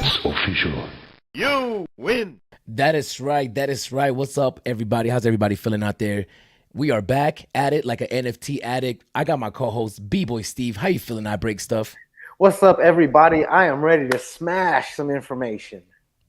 It's official. You win. That is right. That is right. What's up, everybody? How's everybody feeling out there? We are back at it like an NFT addict. I got my co-host B-Boy Steve. How you feeling? I break stuff. What's up, everybody? I am ready to smash some information.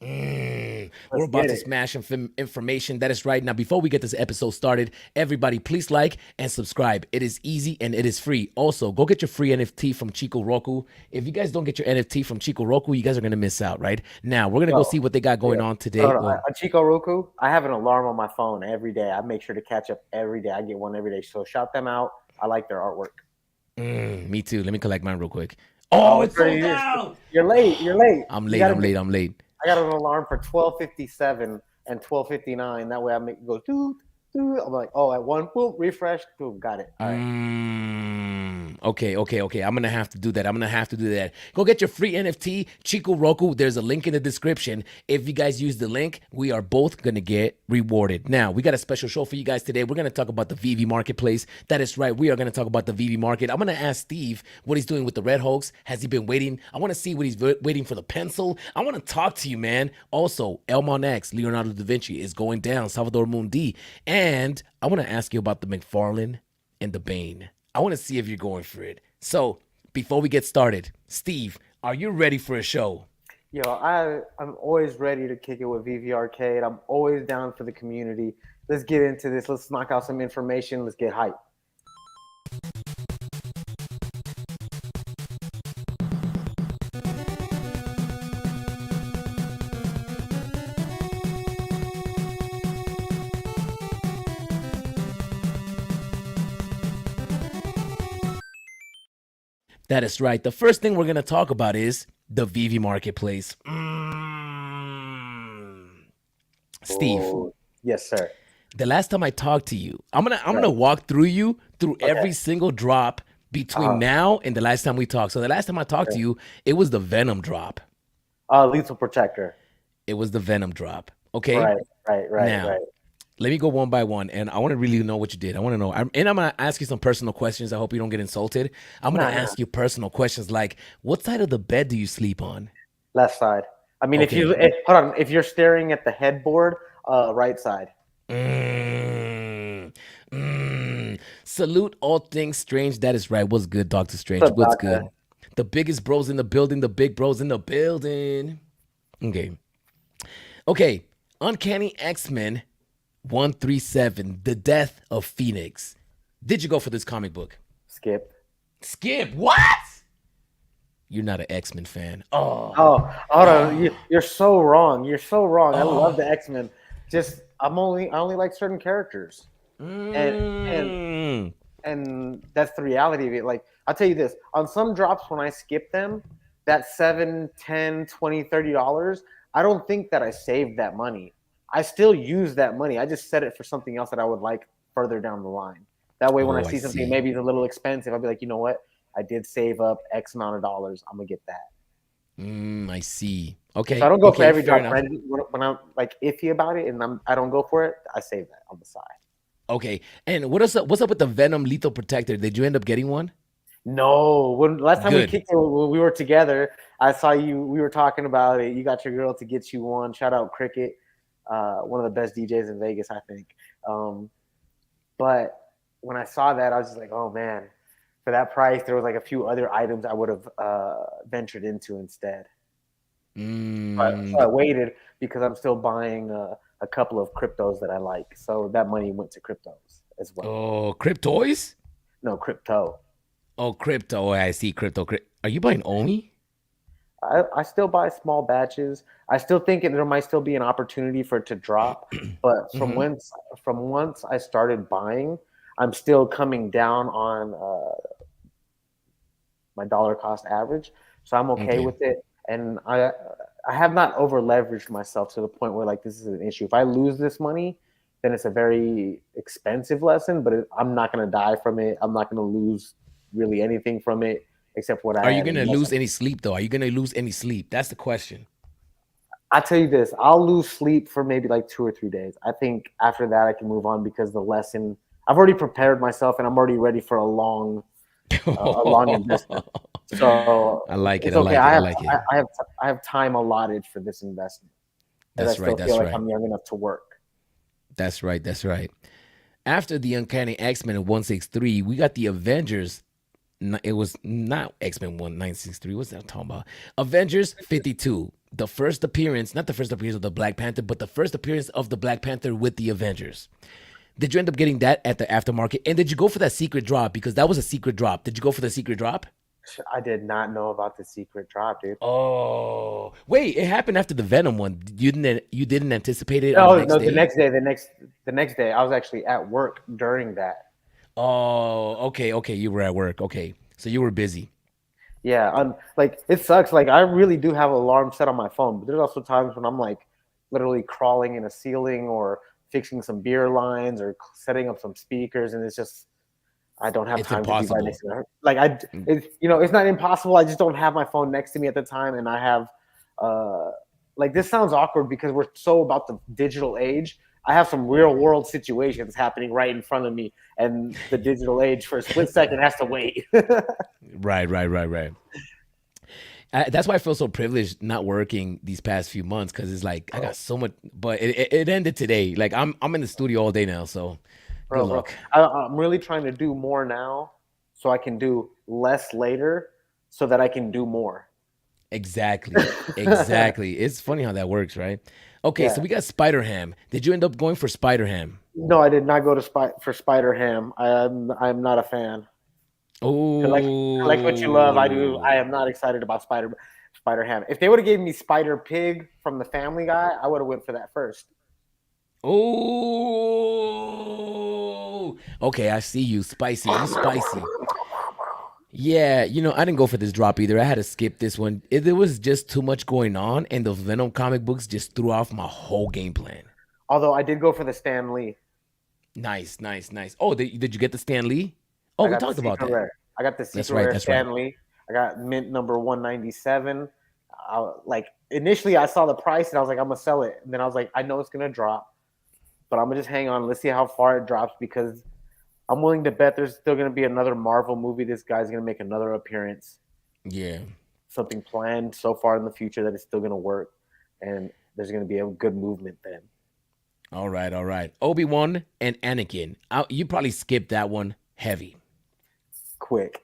We're about to smash information. That is right. Now, before we get this episode started, everybody, please like and subscribe. It is easy and it is free. Also, go get your free NFT from Chiko Roku. If you guys don't get your NFT from Chiko Roku, you guys are going to miss out, right? Now, we're going to go see what they got going on today. On Chiko Roku, I have an alarm on my phone every day. I make sure to catch up every day. I get one every day. So shout them out. I like their artwork. Me too. Let me collect mine real quick. Oh, it's sold out. You're late. I'm late. I got an alarm for 12:57 and 12:59. That way I make it go doot, doot. I'm like, oh, at one, boom, refresh, boom, got it. All right. Okay. I'm gonna have to do that. Go get your free NFT, Chiko Roku. There's a link in the description. If you guys use the link, we are both gonna get rewarded. Now, we got a special show for you guys today. We're gonna talk about the VV marketplace. That is right. We are gonna talk about the VV market. I'm gonna ask Steve what he's doing with the Red Hoax. Has he been waiting? I want to see what he's waiting for the pencil. I want to talk to you, man. Also, Elmon X, Leonardo da Vinci is going down. Salvador Mundi, and I want to ask you about the McFarlane and the Bane. I want to see if you're going for it. So, before we get started, Steve, are you ready for a show? Yo, I'm always ready to kick it with VV Arcade. I'm always down for the community. Let's get into this. Let's knock out some information. Let's get hype. That is right. The first thing we're going to talk about is the VV marketplace. Steve. Oh, yes, sir. The last time I talked to you, I'm gonna walk through every single drop between now and the last time we talked. So the last time I talked to you, it was the Venom drop. Lethal Protector. It was the Venom drop. Okay. Right. Now, let me go one by one, and I want to really know what you did. I want to know, and I'm gonna ask you some personal questions. I hope you don't get insulted. I'm gonna ask you personal questions like, what side of the bed do you sleep on? Left side. I mean, if you're staring at the headboard, right side. Salute all things strange. That is right. What's good, Dr. Strange? What's good? The biggest bros in the building. The big bros in the building. Okay. Uncanny X-Men 137, The Death of Phoenix. Did you go for this comic book? Skip. What? You're not an X-Men fan. Hold on. You're so wrong. I love the X-Men. Just I only like certain characters. And that's the reality of it. Like, I'll tell you this, on some drops when I skip them, that $7, $10, $20, $30, I don't think that I saved that money. I still use that money. I just set it for something else that I would like further down the line. That way, when I see something maybe it's a little expensive, I'll be like, you know what? I did save up X amount of dollars. I'm gonna get that. I see. Okay. So I don't go for every drop. When I'm like iffy about it and I don't go for it, I save that on the side. Okay. And what's up with the Venom Lethal Protector? Did you end up getting one? No. Last time we kicked it, when we were together, I saw you. We were talking about it. You got your girl to get you one. Shout out Cricket. One of the best DJs in Vegas, I think. But when I saw that, I was just like, oh man, for that price, there was like a few other items I would have ventured into instead. So I waited because I'm still buying a couple of cryptos that I like. So that money went to cryptos as well. Oh, cryptoys? No, crypto. Oh, crypto. Oh, I see. Crypto. Are you buying Omi? I still buy small batches. I still think there might still be an opportunity for it to drop, but from once I started buying, I'm still coming down on my dollar cost average, so I'm okay with it. And I have not over leveraged myself to the point where like this is an issue. If I lose this money, then it's a very expensive lesson, but I'm not going to die from it. I'm not going to lose really anything from it. Except what Are you going to lose any sleep, though? Are you going to lose any sleep? That's the question. I tell you this, I'll lose sleep for maybe like 2 or 3 days. I think after that I can move on because the lesson, I've already prepared myself and I'm already ready for a long a long investment. So I like it. it's I okay. like it. I like it. I have time allotted for this investment, as I That's right. still feel That's like right. I'm young enough to work. That's right. That's right. After the Uncanny X-Men in 163, we got the Avengers. It was not X-Men 1963. What's that I'm talking about? Avengers 52. The first appearance, not the first appearance of the Black Panther, but the first appearance of the Black Panther with the Avengers. Did you end up getting that at the aftermarket? And did you go for that secret drop? Because that was a secret drop. Did you go for the secret drop? I did not know about the secret drop, dude. Oh, wait, it happened after the Venom one. You didn't anticipate it on the No, next no, day? the next day, I was actually at work during that. Oh, okay, okay. You were at work. Okay. So you were busy. Yeah, like it sucks. Like I really do have an alarm set on my phone, but there's also times when I'm like literally crawling in a ceiling or fixing some beer lines or setting up some speakers, and it's just I don't have It's time to be right impossible. next to it. Like it's it's not impossible. I just don't have my phone next to me at the time, and I have uh like this sounds awkward because we're so about the digital age. I have some real world situations happening right in front of me, and the digital age for a split second has to wait. Right, right, right, right. That's why I feel so privileged not working these past few months because it's like I got so much, but it ended today. Like I'm in the studio all day now, so good Bro, luck. I'm really trying to do more now so I can do less later so that I can do more. Exactly, exactly. It's funny how that works, right? Okay, so Yeah. we got Spider Ham. Did you end up going for Spider Ham? No, I did not go to for Spider Ham. I'm not a fan. Collect collect what you love. I do. I Oh, am not excited about Spider Ham. If they would have given me Spider Pig from the Family Guy, I would have went for that first. oh. Okay, I see you. Spicy. You spicy. Yeah, I didn't go for this drop either. I had to skip this one. There was just too much going on, and the Venom comic books just threw off my whole game plan. Although I did go for the Stan Lee. Nice, nice, nice. Oh, did you get the Stan Lee? Oh, I we got the talked about secret that. rare. I got the That's secret right. rare That's right. Stan Lee. I got mint number 197. Like initially, I saw the price and I was like, I'm gonna sell it. And then I was like, I know it's gonna drop, but I'm gonna just hang on. Let's see how far it drops because I'm willing to bet there's still gonna be another Marvel movie. This guy's gonna make another appearance. Yeah. Something planned so far in the future that it's still gonna work, and there's gonna be a good movement then. All right. All right. Obi-Wan and Anakin. You probably skipped that one heavy. Quick,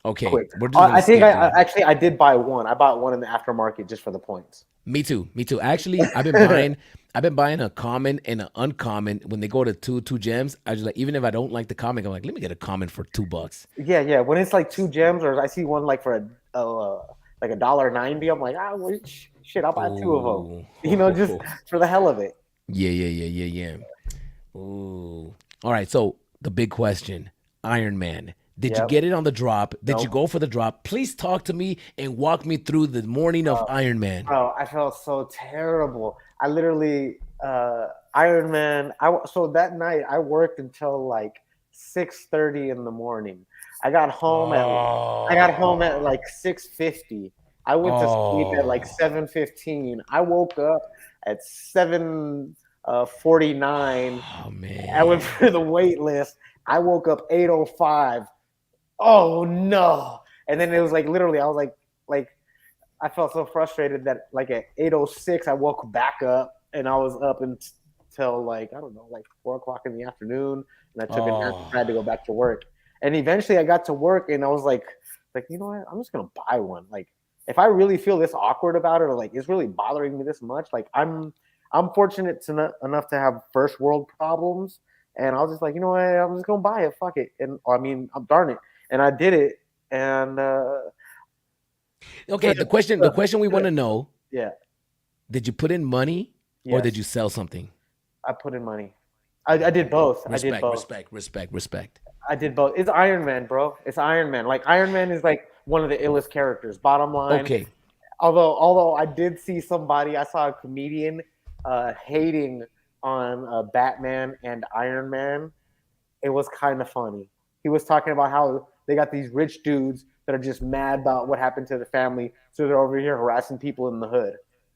Okay, quick. we're just gonna I think skip through. I did buy one. I bought one in the aftermarket just for the points. Me too. Me too. Actually, I've been buying a common and an uncommon when they go to two gems. I just like even if I don't like the comic, I'm like, let me get a common for $2. Yeah, yeah. When it's like two gems, or I see one like for like $1.90, I'm like, shit, I'll buy two of them. Oh, Just for the hell of it. yeah, yeah, yeah, yeah, yeah. Ooh. All right. So the big question, Iron Man. Did you Yep. get it on the drop? Did you Nope. go for the drop? Please talk to me and walk me through the morning of Iron Man. Bro, I felt so terrible. I literally Iron Man. So that night I worked until like 6:30 in the morning. I got home at Oh, like 6:50. I went to sleep at like oh, 7:15. I woke up at 7:49. oh I went man. for the wait list. I woke up 8:05. Oh no! And then it was like literally, I was like I felt so frustrated that like at 8:06 I woke back up and I was up until like I don't know like 4 o'clock in the afternoon, and I took a nap and Oh, tried to go back to work. And eventually I got to work and I was like you know what? I'm just gonna buy one. Like if I really feel this awkward about it or like it's really bothering me this much, like I'm fortunate enough to have first world problems, and I was just like you know what? I'm just gonna buy it. Fuck it. And I mean, I'm darn it. And I did it, and okay. The question we want to know: yeah, did you put in money or did you yes, sell something? I put in money. I did both. I did Respect, both. respect, respect, respect. I did both. It's Iron Man, bro. It's Iron Man. Like Iron Man is like one of the illest characters. Bottom line. Okay. Although I did see somebody, I saw a comedian hating on Batman and Iron Man. It was kind of funny. He was talking about how they got these rich dudes that are just mad about what happened to the family, so they're over here harassing people in the hood.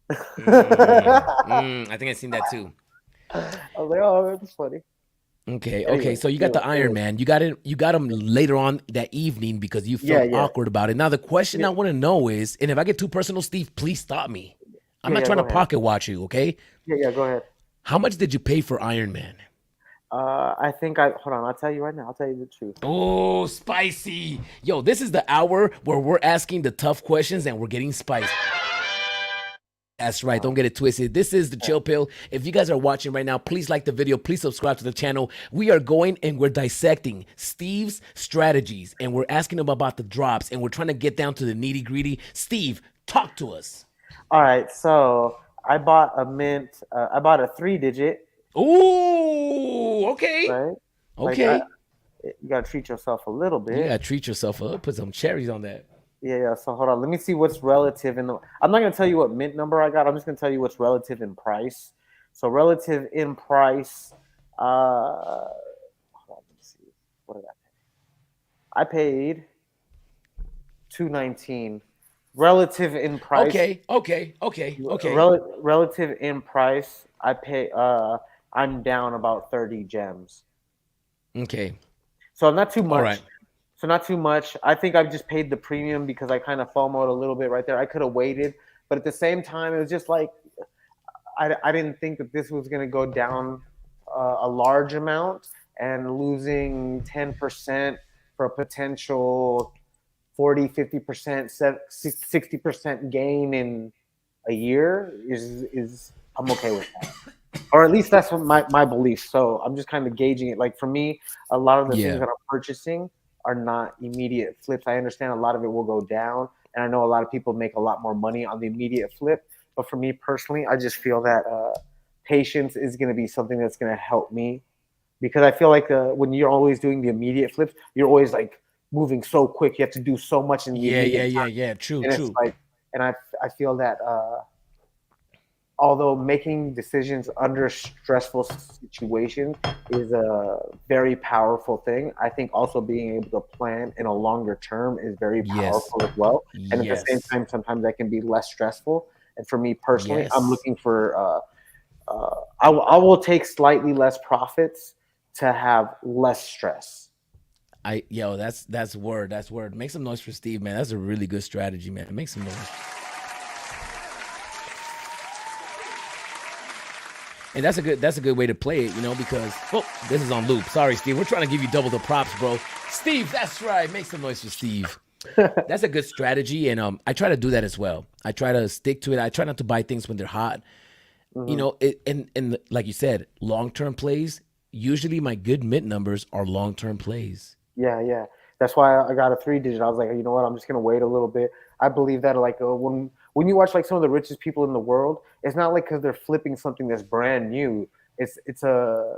I think I seen that too. I was like, oh, that's funny. Okay, okay. Anyway, So you got yeah, the Iron Man. You got it. You got him later on that evening because you yeah, felt yeah, awkward about it. Now the question yeah, I want to know is, and if I get too personal, Steve, please stop me. I'm yeah, not yeah. trying Go to ahead. pocket watch you. Okay. Yeah, yeah. Go ahead. How much did you pay for Iron Man? I think I hold on. I'll tell you right now. I'll tell you the truth. Oh, spicy. Yo, this is the hour where we're asking the tough questions and we're getting spicy. That's right. Don't Uh, get it twisted. This is the Chill Pill. If you guys are watching right now, please like the video. Please subscribe to the channel. We are going and we're dissecting Steve's strategies and we're asking him about the drops and we're trying to get down to the nitty gritty. Steve, talk to us. all right. So I bought a mint. I bought a 3 digit. Ooh, okay. Right. Like Okay. you gotta treat yourself a little You bit. got to treat yourself up. Put some cherries on that. Yeah, yeah. So hold on. Let me see what's relative in the. I'm not gonna tell you what mint number I got. I'm just gonna tell you what's relative in price. So relative in price. Hold on. Let me see. What did I pay? I paid 219. Relative in price. Okay. Okay. Okay. Okay. Relative in price. I pay. I'm down about 30 gems. Okay. So not too All much. right. So not too much. I think I've just paid the premium because I kind of FOMO'd a little bit right there. I could have waited, but at the same time, it was just like I didn't think that this was going to go down a large amount, and losing 10% for a potential 40, 50%, 60% gain in a year is I'm okay with that. Or at least that's what my belief. So I'm just kind of gauging it. Like for me, a lot of the things Yeah. that I'm purchasing are not immediate flips. I understand a lot of it will go down, and I know a lot of people make a lot more money on the immediate flip. But for me personally, I just feel that patience is going to be something that's going to help me, because I feel like when you're always doing the immediate flips, you're always like moving so quick. You have to do so much in the Yeah. Yeah. immediate Yeah. time, Yeah. True. and it's True. like, and I feel that although making decisions under stressful situations is a very powerful thing, I think also being able to plan in a longer term is very Yes. powerful as well. And at the same Yes. time, sometimes that can be less stressful. And for me personally, I'm Yes. looking for I will take slightly less profits to have less stress. That's word. That's word. Make some noise for Steve, man. That's a really good strategy, man. Make some noise. And that's a good way to play it, because this is on loop. Sorry, Steve. We're trying to give you double the props, bro. Steve, that's right. Make some noise for Steve. That's a good strategy, and I try to do that as well. I try to stick to it. I try not to buy things when they're hot. Hmm. And like you said, long-term plays, usually my good mint numbers are long-term plays. Yeah, yeah. That's why I got a 3 digit. I was like, you know what? I'm just gonna wait a little bit. I believe that like when you watch like some of the richest people in the world, it's not like because they're flipping something that's brand new. It's a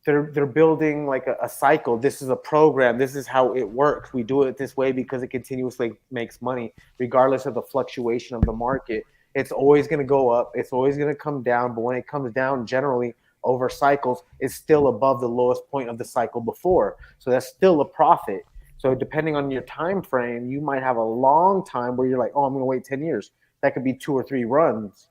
they're building like a cycle. This is a program. This is how it works. We do it this way because it continuously makes money, regardless of the fluctuation of the market. It's always going to go up. It's always going to come down. But when it comes down, generally over cycles, it's still above the lowest point of the cycle before. So that's still a profit. So depending on your time frame, you might have a long time where you're like, oh, I'm going to wait 10 years. That could be 2 or 3 runs.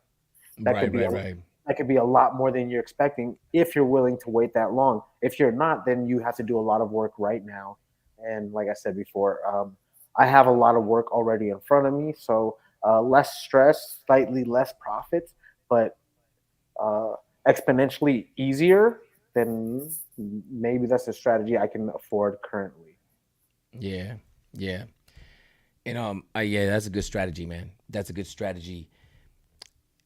That Right, could be right, a right. that could be a lot more than you're expecting if you're willing to wait that long. If you're not, then you have to do a lot of work right now. And like I said before, I have a lot of work already in front of me, so less stress, slightly less profits, but uh, exponentially easier. Then maybe that's a strategy I can afford currently. Yeah, yeah. And yeah, that's a good strategy, man. That's a good strategy.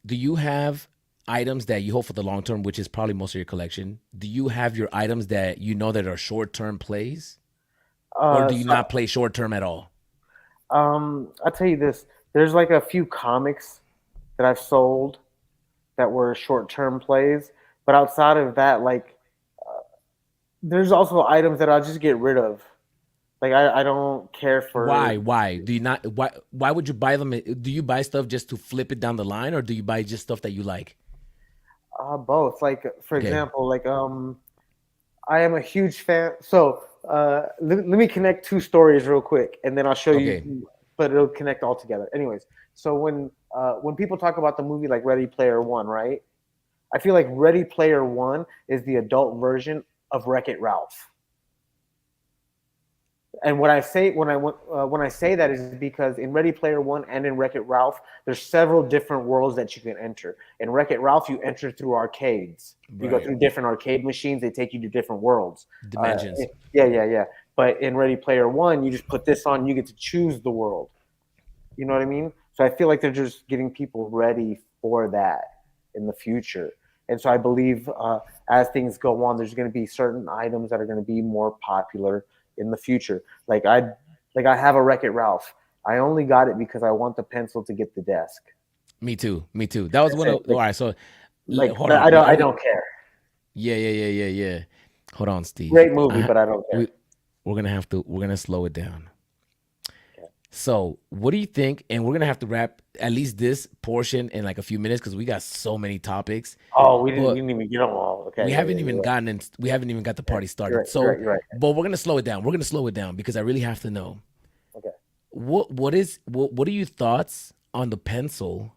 Do you have items that you hold for the long term, which is probably most of your collection? Do you have your items that you know that are short term plays, or do you So not play short term at all? I'll tell you this: there's like a few comics that I've sold that were short-term plays. But outside of that, like there's also items that I'll just get rid of. Like I don't care for Why? Why do you not? Why would you buy them? Do you buy stuff just to flip it down the line, or do you buy just stuff that you like? both. Like for Okay. example, like I am a huge fan. So let me connect two stories real quick, and then I'll show Okay. you. But it'll connect all together. Anyways, so when people talk about the movie like Ready Player One, right? I feel like Ready Player One is the adult version of Wreck-It Ralph. And when I say that is because in Ready Player One and in Wreck-It Ralph, there's several different worlds that you can enter. In Wreck-It Ralph, you enter through arcades. You go Right. through different arcade machines. They take you to different worlds. Dimensions. Yeah. But in Ready Player One, you just put this on. You get to choose the world. You know what I mean? So I feel like they're just getting people ready for that in the future. And so I believe as things go on, there's going to be certain items that are going to be more popular in the future. Like I have a Wreck-It Ralph. I only got it because I want the pencil to get the desk. Me too. Me too. That was That's one of it. all right. So Like hold I on. don't I don't care. Yeah. Hold on, Steve. Great movie, but I don't care. We're gonna slow it down. Okay. So, what do you think? And we're gonna have to wrap at least this portion in like a few minutes because we got so many topics. Oh, we But didn't even get them all. Okay, we yeah, haven't you're even right. gotten in, we haven't even got the party You're started. right. You're So, right. You're right. but we're gonna slow it down. We're gonna slow it down because I really have to know Okay. what are your thoughts on the pencil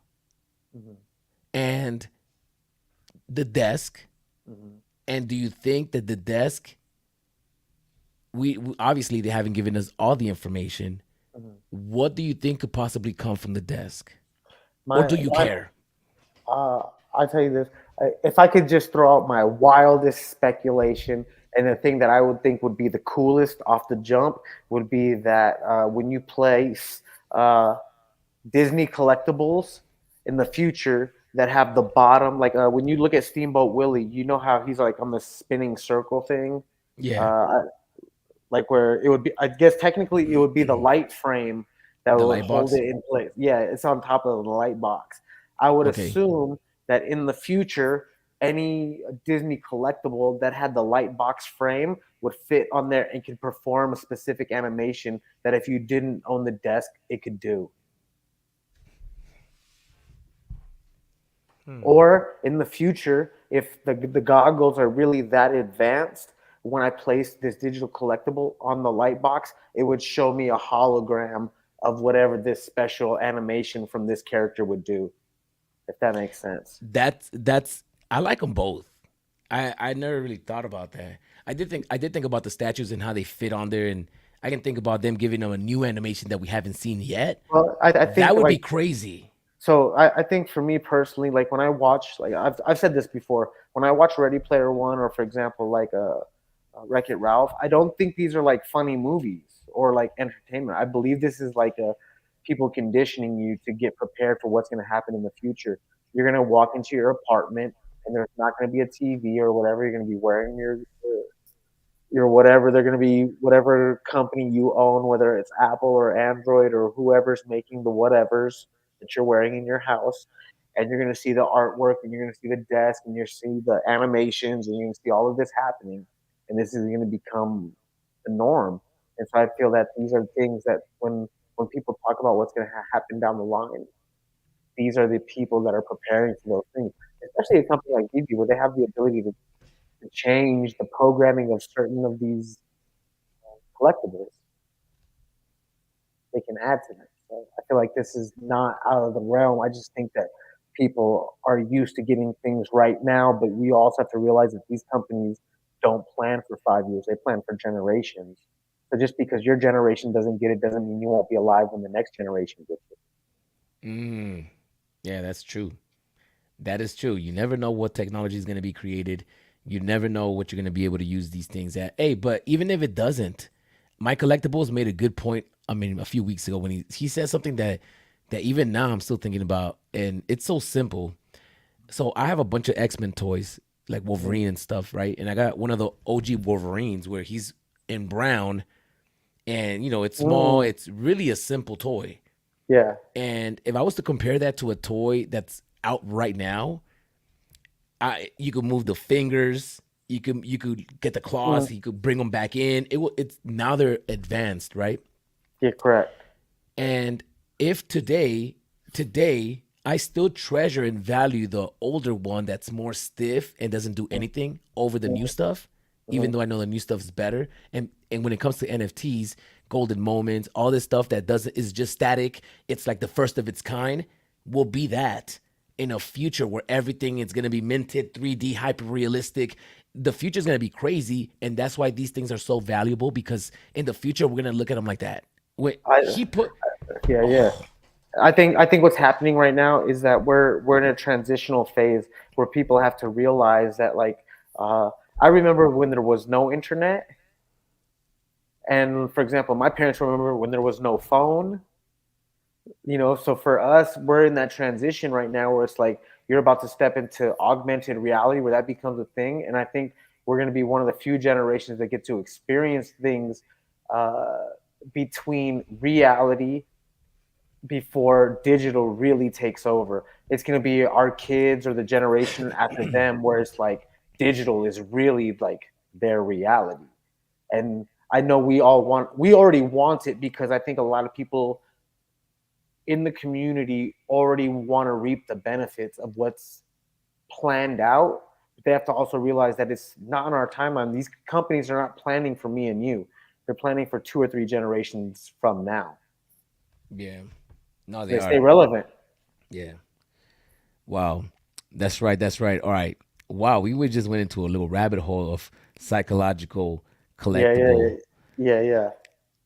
Mhm. and the desk? Mhm. And do you think that the desk we obviously they haven't given us all the information. Mhm. What do you think could possibly come from the desk? Or My do you my care? I'll tell you this. If I could just throw out my wildest speculation, and the thing that I would think would be the coolest off the jump would be that when you place uh, Disney collectibles in the future that have the bottom, like when you look at Steamboat Willie, you know how he's like on the spinning circle thing? Yeah. Uh, like where it would be, I guess technically it would be the light frame that The would light hold box? it in place. Yeah, it's on top of the light box. I would Okay. assume that in the future, any Disney collectible that had the light box frame would fit on there and could perform a specific animation that if you didn't own the desk, it could do. Hmm. Or in the future, if the goggles are really that advanced, when I place this digital collectible on the light box, it would show me a hologram of whatever this special animation from this character would do, if that makes sense. That's I like them both. I never really thought about that. I did think about the statues and how they fit on there, and I can think about them giving them a new animation that we haven't seen yet. Well, I think That would like be crazy. so. I think for me personally, like when I watch, like I've said this before, when I watch Ready Player One, or for example, like Wreck It Ralph, I don't think these are like funny movies or like entertainment. I believe this is like a people conditioning you to get prepared for what's going to happen in the future. You're going to walk into your apartment and there's not going to be a TV or whatever. You're going to be wearing your whatever. They're going to be whatever company you own, whether it's Apple or Android or whoever's making the whatevers that you're wearing in your house. And you're going to see the artwork and you're going to see the desk and you're see the animations and you're going to see all of this happening. And this is going to become the norm. And so I feel that these are things that when people talk about what's going to happen down the line, these are the people that are preparing for those things. Especially a company like DB, where they have the ability to change the programming of certain of these collectibles, they can add to them. So I feel like this is not out of the realm. I just think that people are used to getting things right now, but we also have to realize that these companies don't plan for 5 years; they plan for generations. So just because your generation doesn't get it doesn't mean you won't be alive when the next generation gets it. Mm, yeah, that's true. That is true. You never know what technology is going to be created. You never know what you're going to be able to use these things at. Hey, but even if it doesn't, my collectibles made a good point. I mean, a few weeks ago when he said something that even now I'm still thinking about, and it's so simple. So I have a bunch of X-Men toys, like Mhm. Wolverine and stuff, right? And I got one of the OG Wolverines where he's in brown, and it's small. Mm, It's really a simple toy. yeah. And if I was to compare that to a toy that's out right now, I you could move the fingers, you could get the claws, Mm, you could bring them back in. It's now they're advanced, right? you're correct. And if today I still treasure and value the older one that's more stiff and doesn't do anything over the new Mhm, stuff, even mhm, though I know the new stuff is better. And when it comes to NFTs, golden moments, all this stuff that doesn't is just static, it's like the first of its kind, will be that in a future where everything is going to be minted 3D hyper realistic. the future is going to be crazy, and that's why these things are so valuable, because in the future we're going to look at them like that. Wait, he put Yeah. I think what's happening right now is that we're in a transitional phase where people have to realize that, like, I remember when there was no internet, and for example, my parents remember when there was no phone. So for us, we're in that transition right now where it's like you're about to step into augmented reality where that becomes a thing, and I think we're going to be one of the few generations that get to experience things uh, between reality before digital really takes over. It's going to be our kids or the generation after them where it's like digital is really like their reality. And I know we already want it, because I think a lot of people in the community already want to reap the benefits of what's planned out. But they have to also realize that it's not on our timeline. These companies are not planning for me and you. They're planning for 2 or 3 generations from now. yeah. No, They stay relevant. Yeah. Wow. That's right. That's right. All right. Wow. We just went into a little rabbit hole of psychological Yeah, collectible yeah.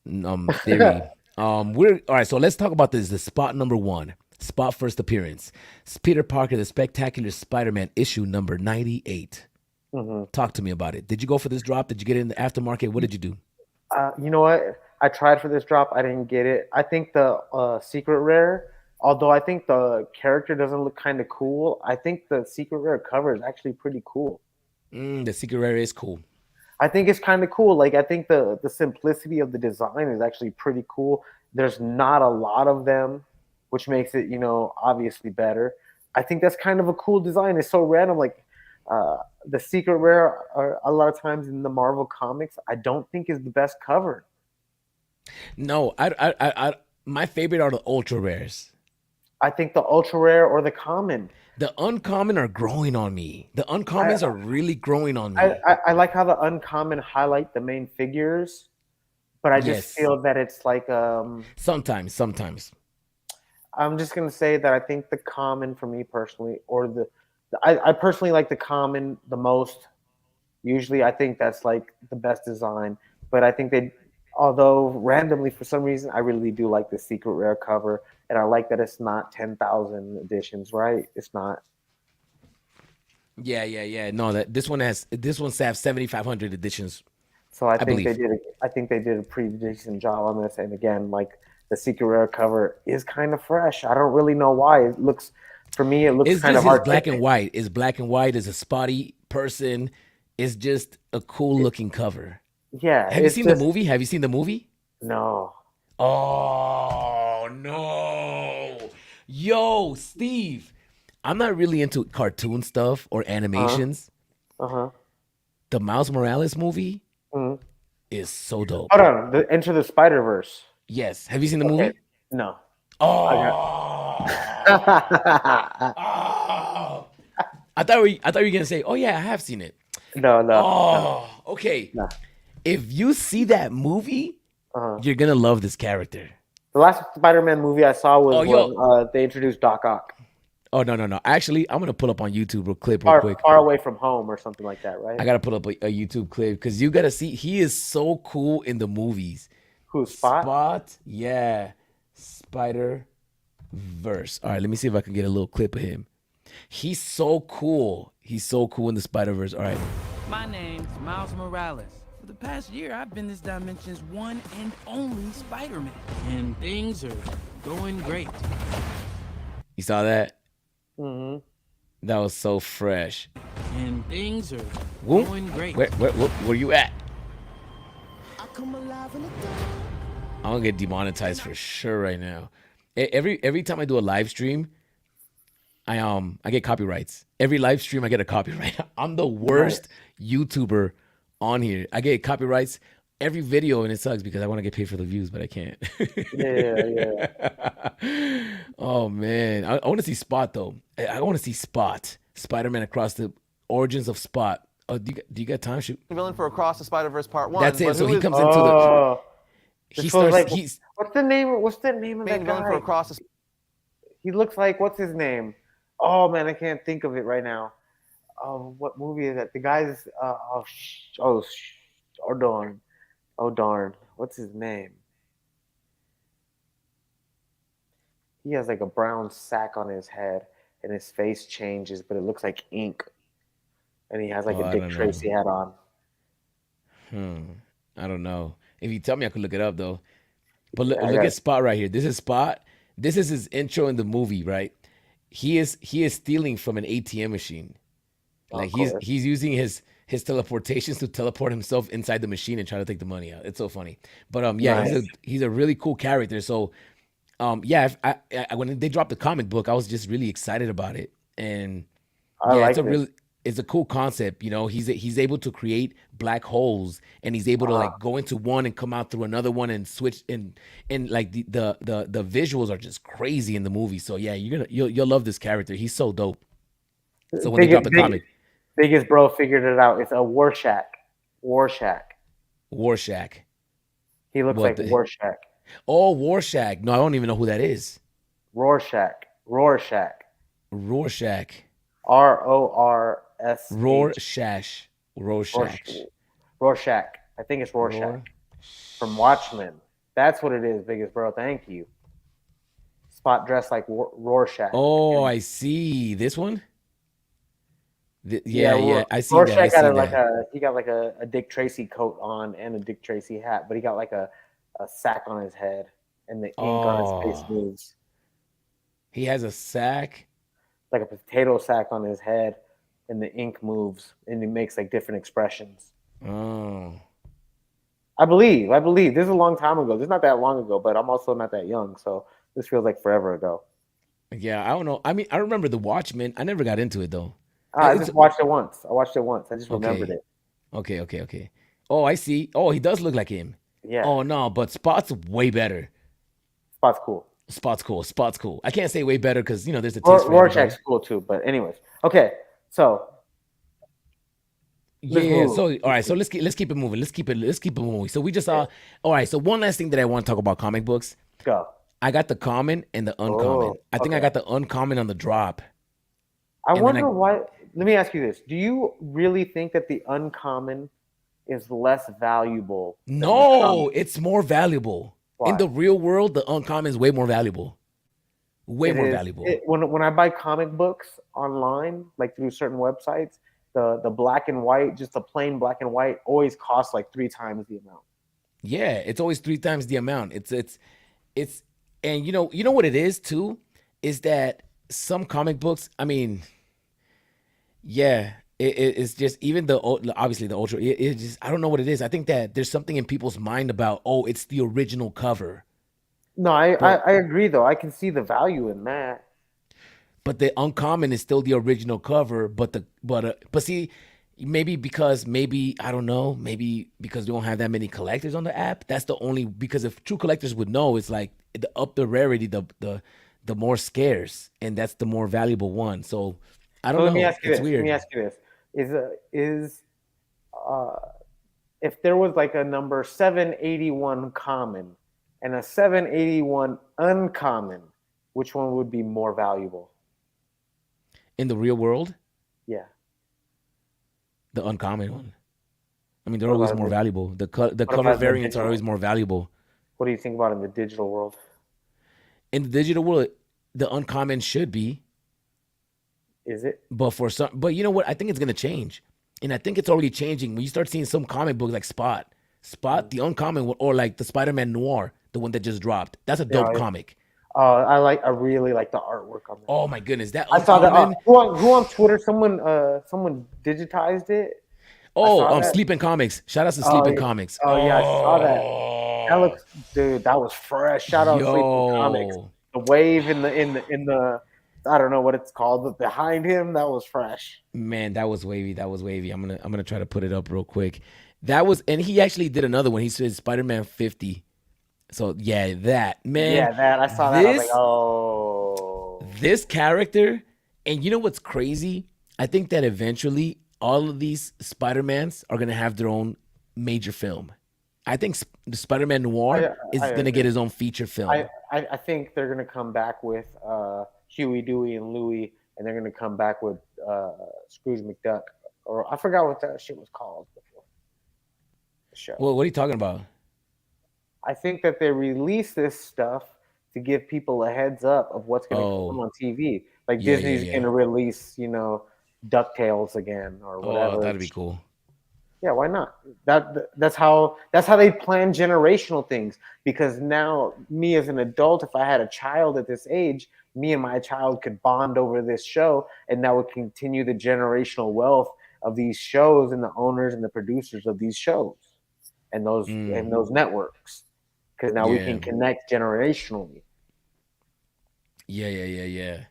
theory. We're all right. So let's talk about this. The spot number one, spot first appearance. It's Peter Parker, the Spectacular Spider-Man, issue number 98. Hmm. Talk to me about it. Did you go for this drop? Did you get it in the aftermarket? What did you do? You know what? I tried for this drop. I didn't get it. I think the secret rare, although I think the character doesn't look kind of cool, I think the secret rare cover is actually pretty cool. The secret rare is cool. I think it's kind of cool. Like, I think the simplicity of the design is actually pretty cool. There's not a lot of them, which makes it, obviously better. I think that's kind of a cool design. It's so random. Like, the secret rare, a lot of times in the Marvel comics, I don't think is the best cover. No, my favorite are the ultra rares. I think the ultra rare or the common. The uncommon are growing on me. The I, uncommons are really growing on I, me. I like how the uncommon highlight the main figures, but I just Yes. feel that it's like Sometimes. I'm just gonna say that I think the common for me personally, or I personally like the common the most. Usually, I think that's like the best design. But I think although randomly for some reason, I really do like the secret rare cover, and I like that it's not 10,000 editions, right? It's not. Yeah. No, this one's have 7,500 editions, So I I think they believe. did. I think they did a pretty decent job on this. And again, like the secret rare cover is kind of fresh. I don't really know why. It looks, for me, it looks It's kind just of his black and artistic. white. It's black and white. Is a spotty person. It's just a cool looking cover. Yeah, Have you it's seen the just movie? Have you seen the movie? no. Oh no. Yo, Steve. I'm not really into cartoon stuff or Uh huh. animations. Uh huh. The Miles Morales movie Mm. is so dope. Hold on. The Enter the Spider Verse. Yes. Have you seen the Okay. movie? No. I got. Oh. Oh. I thought you were gonna say, "Oh yeah, I have seen it." No. Oh, okay. No. If you see that movie, Uh-huh. you're gonna love this character. The last Spider-Man movie I saw was Oh, when yo. they introduced Doc Ock. Oh no. Actually, I'm gonna pull up on YouTube real clip real Far, quick. far away from home or something like that, right? I gotta pull up a YouTube clip because you gotta see. He is so cool in the movies. Who, Spot? Spot, yeah, Spider Verse. All right, let me see if I can get a little clip of him. He's so cool. He's so cool in the Spider Verse. All right, My name's Miles Morales. For the past year, I've been this dimension's one and only Spider-Man. And things are going great. you saw that? Mm-hmm. That was so fresh. And things are Whoop. going great. Where you at? I come alive in the dark. I'm gonna get demonetized for sure right now. Every time I do a live stream, I get copyrights. Every live stream I get a copyright. I'm the worst YouTuber on here. I get copyrights every video, and it sucks because I want to get paid for the views, but I can't. Yeah. Oh man, I want to see Spot though. I want to see Spot, Spider-Man Across the Origins of Spot. Oh, do you got time? Shoot. Villain for Across the Spider-Verse Part 1. That's it. but So who he is comes into the. Oh, He this was starts. like, He's what's the name? What's the name of main that villain for guy? Across the He looks like, what's his name? Oh man, I can't think of it right now. Oh, what movie is that? The guy's oh darn, oh darn. What's his name? He has like a brown sack on his head, and his face changes, but it looks like ink. And he has like Oh, a I Dick don't know. Tracy hat on. Hmm. I don't know. If you tell me, I could look it up though. But Yeah, I look got. at Spot right here. This is Spot. This is his intro in the movie, right? He is stealing from an ATM machine. Of Like he's course. he's using his teleportations to teleport himself inside the machine and try to take the money out. It's so funny. But yeah, Nice. he's a really cool character. So yeah, if when they dropped the comic book, I was just really excited about it. And I yeah, liked it. it's a cool concept. You know, he's able to create black holes, and he's able to Uh, like go into one and come out through another one and switch, and like the visuals are just crazy in the movie. So yeah, you'll love this character. He's so dope. So when they drop biggest the big comic, biggest bro figured it out. It's a Warshak. Warshak. Warshack. He looks What like the Warshak. Oh, Warshack. No, I don't even know who that is. Rorschach. Rorschach. Rorschach. Rorsh. Rorschach. Rorsch, Rorschach. Rorschach. I think it's Rorschach Ror. from Watchmen. That's what it is, biggest bro. Thank you. Spot dressed like Rorschach. Oh, And I see. This one? yeah, Yeah, yeah. I see that. I Rorschach got see like that. he got like a Dick Tracy coat on and a Dick Tracy hat, but he got like a sack on his head, and the ink on his face Oh, moves he has a sack. like a potato sack on his head, and the ink moves, and he makes like different expressions. Oh, I believe. I believe. This is a long time ago. This is not that long ago, but I'm also not that young, so this feels like forever ago. yeah. I don't know. I mean, I remember The Watchmen. I never got into it though. I It's just watched it once. I watched it once. I just remembered okay. it. Okay, okay, okay. Oh, I see. Oh, he does look like him. Yeah, Oh no, but Spot's way better. Spot's cool. Spot's cool. Spot's cool. I can't say way better because there's a taste for Rorschach's everybody. cool too. But anyways, okay. So Yeah, let's yeah. move. So all right, so let's keep it moving. Let's keep it moving. So we just saw. All right. So one last thing that I want to talk about comic books. Go. I got the common and the uncommon. Oh, I think I okay. got the uncommon on the drop, I and then wonder I why. Let me ask you this: do you really think that the uncommon is less valuable than the no, common? it's more valuable in Why? the real world. The uncommon is way more valuable. Way It more is valuable. when I buy comic books online, like through certain websites, the black and white, just the plain black and white, always costs like 3 times the amount. Yeah, it's always three times the amount. It's and you know what it is too is that some comic books. I mean, yeah, it's just even obviously the ultra. It just I don't know what it is. I think that there's something in people's mind about it's the original cover, No, I, I but I agree though. I can see the value in that. but the uncommon is still the original cover. But see, maybe I don't know. Maybe because we don't have that many collectors on the app. That's the only because if true collectors would know, it's like the up the rarity, the more scarce, and that's the more valuable one. So I So don't let me know. ask you It's this. Let me weird. ask you this: is uh, if there was like a number 781 common and a 781 uncommon, which one would be more valuable? In the real world, Yeah. the uncommon one. I mean, they're What always about in more the valuable. The what color about in the variants are digital? always more valuable. What do you think about in the digital world? In the digital world, the uncommon should be, Is it? but you know what? I think it's gonna change, and I think it's already changing. When you start seeing some comic books like Spot, the uncommon one, or like the Spider-Man Noir, the one that just dropped. That's a dope Yeah. comic. I really like the artwork on that. Oh my goodness, that I saw that. uncommon. Who on Twitter? Someone digitized it. I Oh, saw that. Sleeping Comics. Shout out to Oh, Sleeping yeah. Comics. Oh yeah, I saw that. That Oh, looks, dude. That was fresh. Shout out Sleeping Comics. yo. The wave in the I don't know what it's called, but behind him, that was fresh. Man, that was wavy. That was wavy. I'm gonna try to put it up real quick. That was, and he actually did another one. He said Spider-Man 50. So yeah, that man, Yeah, that I saw that. I was like, this oh, this character, and you know what's crazy? I think that eventually all of these Spider-Mans are gonna have their own major film. I think the Spider-Man Noir I is gonna get agree. his own feature I, film. I think they're gonna come back with Huey, Dewey, and Louie, and they're gonna come back with Scrooge McDuck, or I forgot what that shit was called before the show. Well, what are you talking about? I think that they release this stuff to give people a heads up of what's going to come Oh, on TV. Like yeah, yeah, Disney's going yeah. to release, DuckTales again or Oh, whatever. that'd be cool. Yeah, why not? That's how they plan generational things. Because now, me as an adult, if I had a child at this age, me and my child could bond over this show, and that would continue the generational wealth of these shows and the owners and the producers of these shows and those networks. Because now we Yeah, can connect generationally. yeah.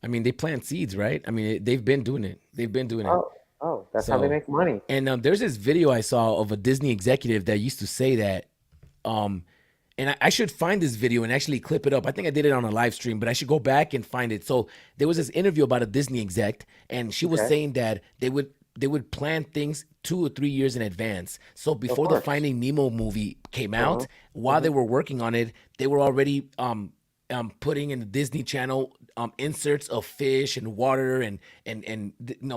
I mean, they plant seeds, right? I mean, they've been doing it. They've been doing it. That's how they So, make money. and there's this video I saw of a Disney executive that used to say that, and I should find this video and actually clip it up. I think I did it on a live stream, but I should go back and find it. So there was this interview about a Disney exec, and she was Okay. saying that they would plan things 2 or 3 years in advance. So before the course. Finding Nemo movie came out, Uh-huh. while they were working on it, they were already putting in the Disney Channel inserts of fish and water and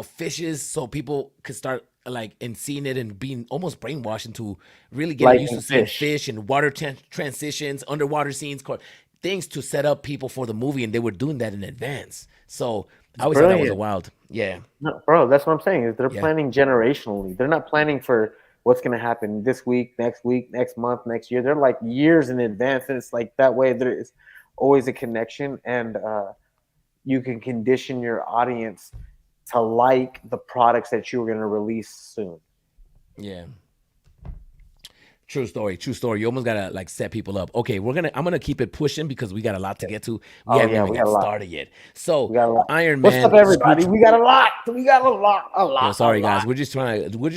fishes, so people could start like and seeing it and being almost brainwashed into really getting used Liking to seeing fish. fish and water transitions, underwater scenes, things to set up people for the movie, and they were doing that in advance. So I always thought that was a Brilliant. wild, yeah, No, bro, that's what I'm saying. Is they're yeah, planning generationally. They're not planning for what's going to happen this week, next month, next year. They're like years in advance, and it's like that way. There is always a connection, and you can condition your audience to like the products that you're going to release soon. yeah. True story. True story. You almost gotta like set people up. Okay, I'm gonna keep it pushing because we got a lot to get to. We Oh haven't yeah, even we got got a lot. started yet. So We got a lot. Iron What's Man, up, everybody? Scrooge. We got a lot. We got a lot. A Yo, lot. sorry a guys, lot. we're just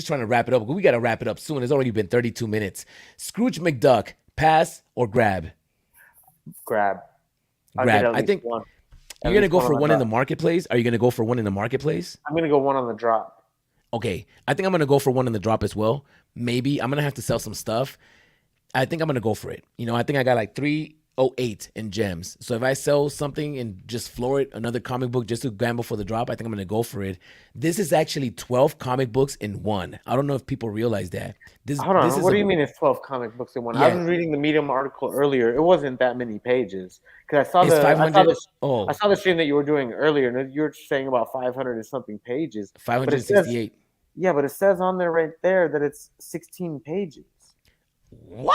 trying to wrap it up. We gotta wrap it up soon. It's already been 32 minutes. Scrooge McDuck, pass or grab? Grab. I'll Grab. get at I least think one. you're At gonna least go one for on the one in the drop. marketplace. Are you gonna go for one in the marketplace? I'm gonna go one on the drop. Okay, I think I'm gonna go for one in the drop as well. Maybe I'm gonna have to sell some stuff. I think I'm gonna go for it. I think I got like 308 in gems. So if I sell something and just floor it, another comic book just to gamble for the drop, I think I'm gonna go for it. This is actually 12 comic books in one. I don't know if people realize that. This Hold on. is What do you mean it's 12 comic books in one? I Yeah, was reading the Medium article earlier. It wasn't that many pages because I saw it's the 500. Oh, I saw the stream that you were doing earlier, and you were saying about 500 and something pages. But it says 568. but it says on there right there that it's 16 pages. What?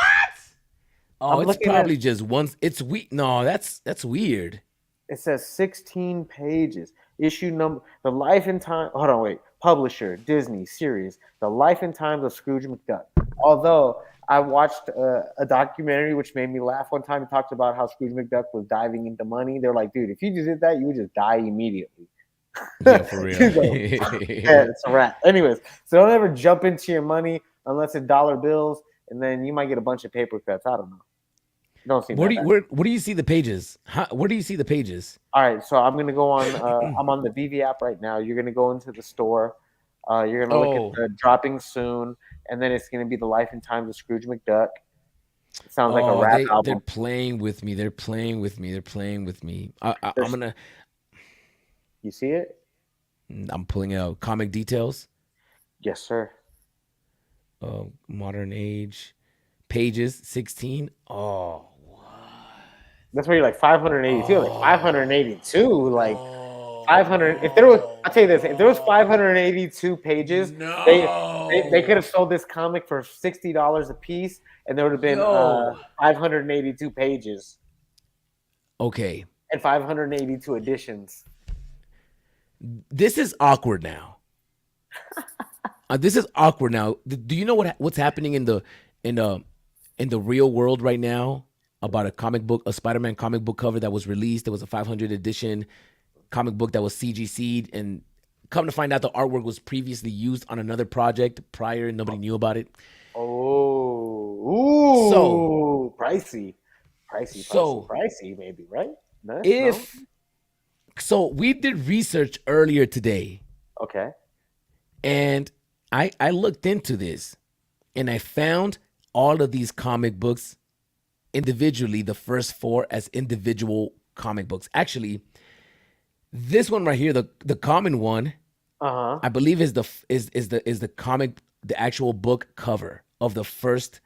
Oh, I'm it's looking at probably just once. It's weird. No, that's weird. it says 16 pages. Issue number The Life and Time. Hold on, wait. Publisher Disney series The Life and Times of Scrooge McDuck. Although I watched a documentary which made me laugh one time. It talked about how Scrooge McDuck was diving into money. They're like, dude, if you just did that, you would just die immediately. Yeah, for real. So, yeah, it's a wrap. Anyways, so don't ever jump into your money unless it's dollar bills, and then you might get a bunch of paper cuts. I don't know. Don't seem Where that do you, bad. where do you see the pages? Where do you see the pages? All right, so I'm gonna go on. I'm on the VV app right now. You're gonna go into the store. You're gonna look Oh, at the dropping soon, and then it's gonna be The Life and Times of Scrooge McDuck. It sounds like a oh, rap they're album. playing with me. They're playing with me. They're playing with me. I'm There's- gonna. You see it? I'm pulling out comic details. Yes, sir. Modern age pages 16. Oh, That's where you're like 582, like 582, like oh, 500. If there was, I'll tell you this: if there was 582 pages, they could have sold this comic for $60 a piece, and there would have been Yo. 582 pages Okay, and 582 editions. this is awkward now. This is awkward now. Do you know what's happening in the real world right now about a Spider-Man comic book cover that was released? There was a 500 edition comic book that was CGC'd, and come to find out the artwork was previously used on another project prior and nobody knew about it. Oh, So- pricey, So- pricey, maybe, right? No? So we did research earlier today, No? Okay, and I looked into this, and I found all of these comic books individually, the first 4 as individual comic books. Actually, this one right here, the common one, Uh-huh. I believe is the comic, the actual book cover of the first.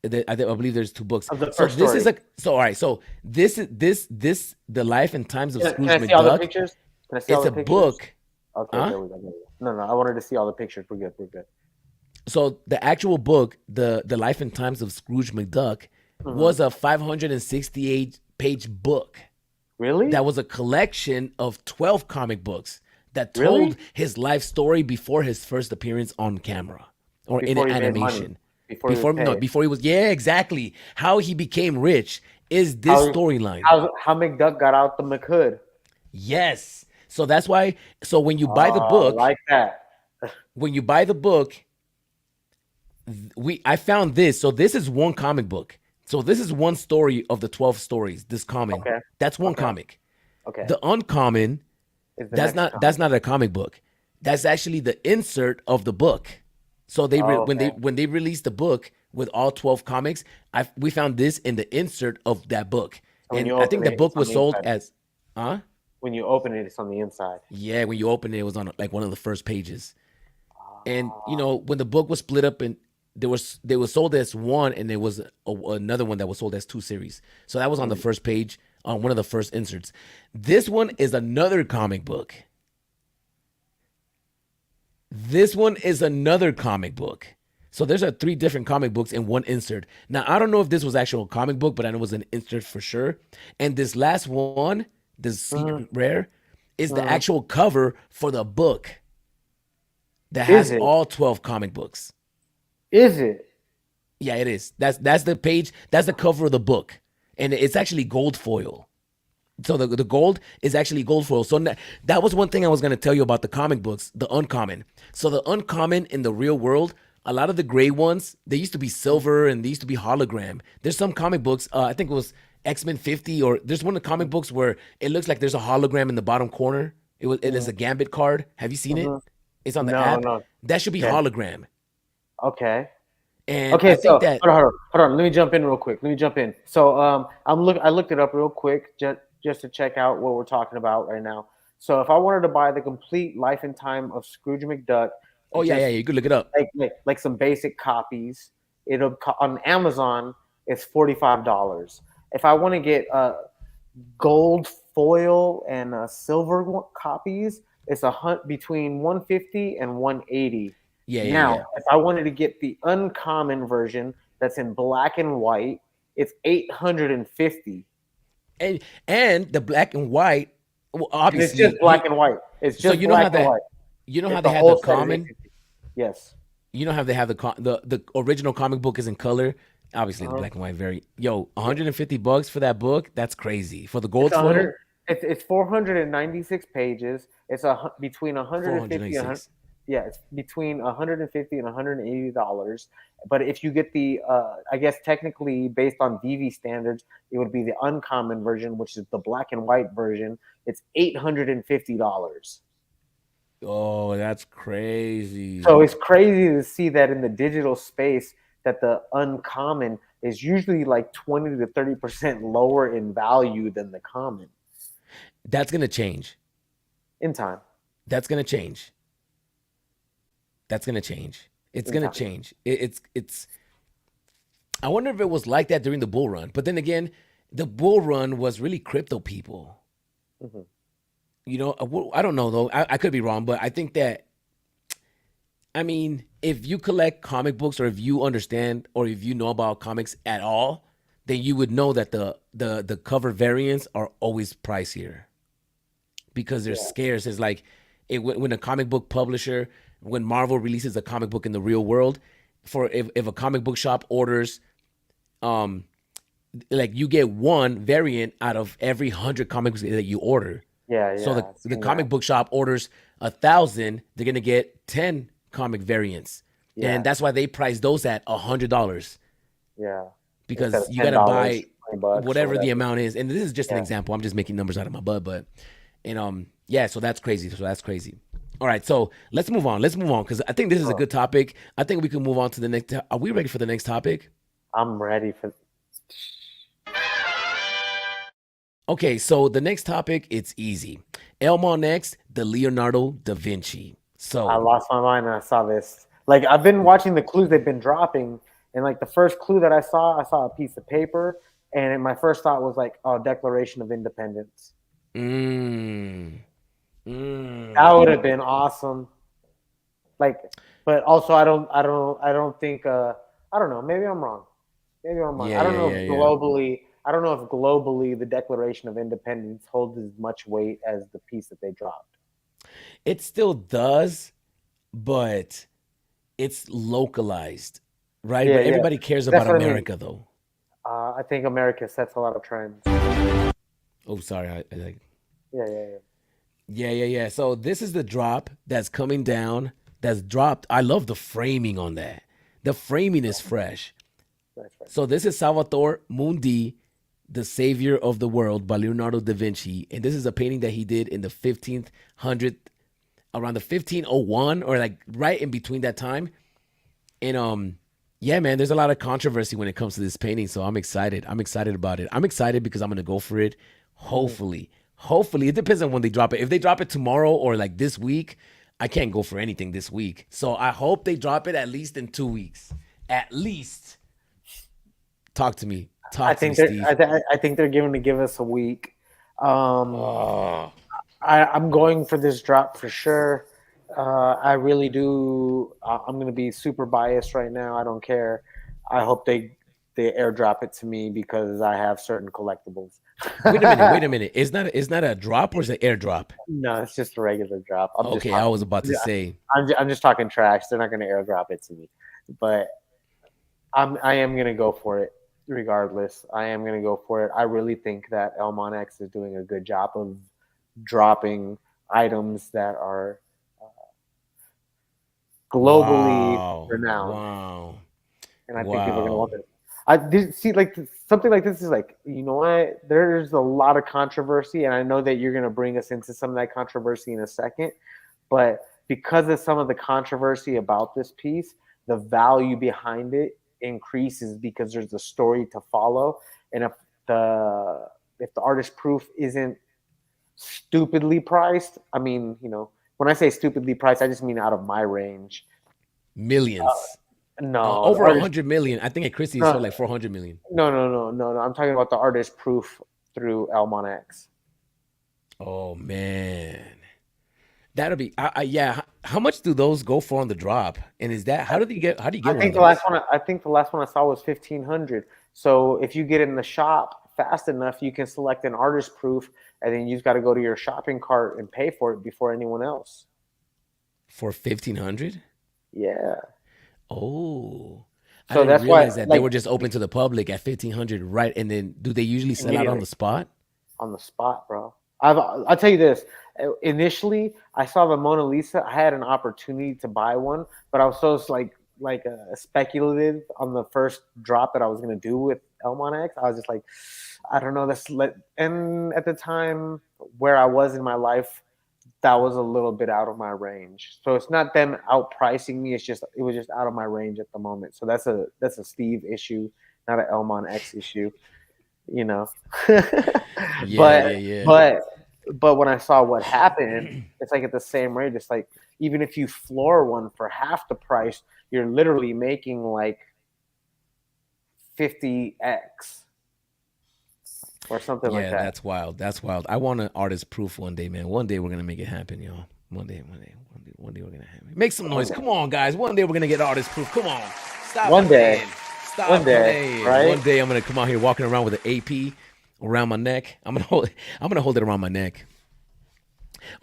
I believe there's two books. Of the So first this is story. all right. So this the life and times of Can Scrooge I see all the McDuck. pictures? Can I see all It's the a pictures? book. Okay, Huh? there we go. There we go. No, I wanted to see all the pictures. We're good. We're good. So the actual book, the life and times of Scrooge McDuck, Hmm. was a 568-page book. Really? That was a collection of 12 comic books that Really? told his life story before his first appearance on camera or in Before an he made money. animation. Before he was paid. Before he was, yeah, exactly. How he became rich is this How storyline. how McDuck got out the McHood. Yes. So that's why. So when you buy the Oh, book, like that. when you buy the book, I found this. So this is one comic book. So this is one story of the 12 stories. This common. Okay. That's one Okay. comic. Okay. The uncommon, Is the that's next not a comic book. That's actually the insert of the book. So when okay. they released the book with all 12 comics, we found this in the insert of that book. So when And you I open think the it, book it's on was the sold inside. as huh? When you open it, it's on the inside. Yeah, when you open it, it was on like one of the first pages. And Ah. when the book was split up and they were sold as one, and there was another one that was sold as two series. So that was on the first page, on one of the first inserts. This one is another comic book. This one is another comic book. So there's three different comic books in one insert. Now I don't know if this was actual comic book, but I know it was an insert for sure. And this last one, this secret rare, is the actual cover for the book that Is has it? all 12 comic books. Is it? Yeah, it is. That's the page. That's the cover of the book, and it's actually gold foil. So the gold is actually gold foil. So that was one thing I was gonna tell you about the comic books, the uncommon. So the uncommon in the real world, a lot of the gray ones, they used to be silver and they used to be hologram. There's some comic books. I think it was X-Men 50, or there's one of the comic books where it looks like there's a hologram in the bottom corner. It is a Gambit card. Have you seen it? It's on the No, app. no. That should be Okay. hologram. Okay. And Okay, I think so that hold on. Let me jump in real quick. So I looked it up real quick just to check out what we're talking about right now. So if I wanted to buy the complete life and time of Scrooge McDuck, oh yeah, just you could look it up. like some basic copies, on Amazon it's $45. If I want to get gold foil and silver copies, it's between 150 and 180. Yeah. If I wanted to get the uncommon version that's in black and white, it's 850. And the black and white, well, And it's obviously just black and white. It's so just you know how black and white. you know how It's they the had the whole set is common, 850. Yes. you know how they have the original comic book is in color. Obviously the Uh-huh. black and white $150 for that book. That's crazy. For the gold It's foil, 100. It's 496 pages. It's between 150 and 100. 496. Yeah, it's between 150 and $180. But if you get the, I guess technically based on DV standards, it would be the uncommon version, which is the black and white version. It's $850. Oh, that's crazy. So it's crazy to see that in the digital space that the uncommon is usually like 20 to 30% lower in value than the common That's gonna change. in time. That's gonna change. That's gonna change. It's In gonna time. change. It's. I wonder if it was like that during the bull run. But then again, the bull run was really crypto people. Mhm. You know, I don't know though. I could be wrong, but I think that, I mean, if you collect comic books or if you understand or if you know about comics at all, then you would know that the cover variants are always pricier because they're scarce. It's like when a comic book publisher, when Marvel releases a comic book in the real world, if a comic book shop orders, like you get one variant out of every 100 comics that you order. Yeah. So I've the seen comic that. book shop orders 1,000, they're gonna get 10 comic variants, Yeah. and that's why they price those at $100 Yeah. because Instead of you gotta $10, buy $20 or whatever the amount is. And this is just an Yeah. example. I'm just making numbers out of my butt, but yeah. So that's crazy. All right, so let's move on. Because I think this is a good topic. I think we can move on to the next. Are we ready for the next topic? I'm ready for. Okay, so the next topic, it's easy. Elmon next, the Leonardo da Vinci. So I lost my mind and I saw this. Like I've been watching the clues they've been dropping, and like the first clue that I saw a piece of paper, and my first thought was like, oh, Declaration of Independence. mm, That mm. would have been awesome. Like, but also I don't think I don't know. Maybe I'm wrong. Maybe I'm wrong. Yeah, yeah, yeah, yeah. I don't know if globally the Declaration of Independence holds as much weight as the piece that they dropped. It still does, but it's localized, right? Yeah, But yeah. everybody cares That's about what I mean. America, though. I think America sets a lot of trends. Oh, sorry. I Yeah, yeah, yeah. yeah, yeah, yeah. So this is the drop that's coming down. That's dropped. I love the framing on that. The framing is fresh. That's right. So this is Salvator Mundi, the Savior of the World by Leonardo da Vinci, and this is a painting that he did in the 1500, around the 1501, or like right in between that time. And yeah, man, there's a lot of controversy when it comes to this painting, so I'm excited. I'm excited about it. I'm excited because I'm gonna go for it. Hopefully, hopefully, it depends on when they drop it. If they drop it tomorrow or like this week, I can't go for anything this week. So I hope they drop it at least in 2 weeks. At least. Talk to me. I Talk to me, think they're Steve. I think they're going to give us a week. Oh, I'm going for this drop for sure. I really do. I'm going to be super biased right now. I don't care. I hope they airdrop it to me because I have certain collectibles. wait a minute. Wait a minute. It's not a drop or is it airdrop? No, it's just a regular drop. I'm just Okay, I was talking. about to say. I'm just talking trash. They're not going to airdrop it to me, but I am going to go for it regardless. I am going to go for it. I really think that Elmon X is doing a good job of dropping items that are globally Wow. renowned, Wow. and I think people are going to Wow. want it. I did see like something like this is like, you know what? There's a lot of controversy, and I know that you're going to bring us into some of that controversy in a second, but because of some of the controversy about this piece, the value behind it increases because there's a story to follow, and if the artist proof isn't stupidly priced, I mean, you know, when I say stupidly priced, I just mean out of my range. Millions. No, the Over artist 100 million. I think at Christie it sold no, like 400 million. no. I'm talking about the artist proof through Elmon X. Oh man. That'll be yeah. How much do those go for on the drop? And is that how do you get one of those? I think the last one I saw was 1,500. So if you get in the shop fast enough, you can select an artist proof, and then you've got to go to your shopping cart and pay for it before anyone else. For 1,500? Yeah. Oh. I So didn't that's why, realize that they like, were just open to the public at 1,500, right? And then do they usually sell out on immediately the spot? on the spot, bro. I'll tell you this. Initially, I saw the Mona Lisa. I had an opportunity to buy one, but I was so speculative on the first drop that I was gonna do with Elmon X. I was just like, I don't know. And at the time where I was in my life, that was a little bit out of my range. So it's not them outpricing me. It was just out of my range at the moment. So that's a Steve issue, not an Elmon X issue. You know, Yeah, but yeah, yeah. but when I saw what happened, it's like at the same rate. It's like even if you floor one for half the price, you're literally making like 50x or something like Yeah, that. that's wild. That's wild. I want an artist proof one day, man. One day we're gonna make it happen, y'all. One day we're gonna have it. Make some noise. Come on, guys. One day we're gonna get artist proof. Come on. Stop One day. playing. Stop One day, playing. right? One day I'm gonna come out here walking around with an AP around my neck. I'm gonna hold it around my neck.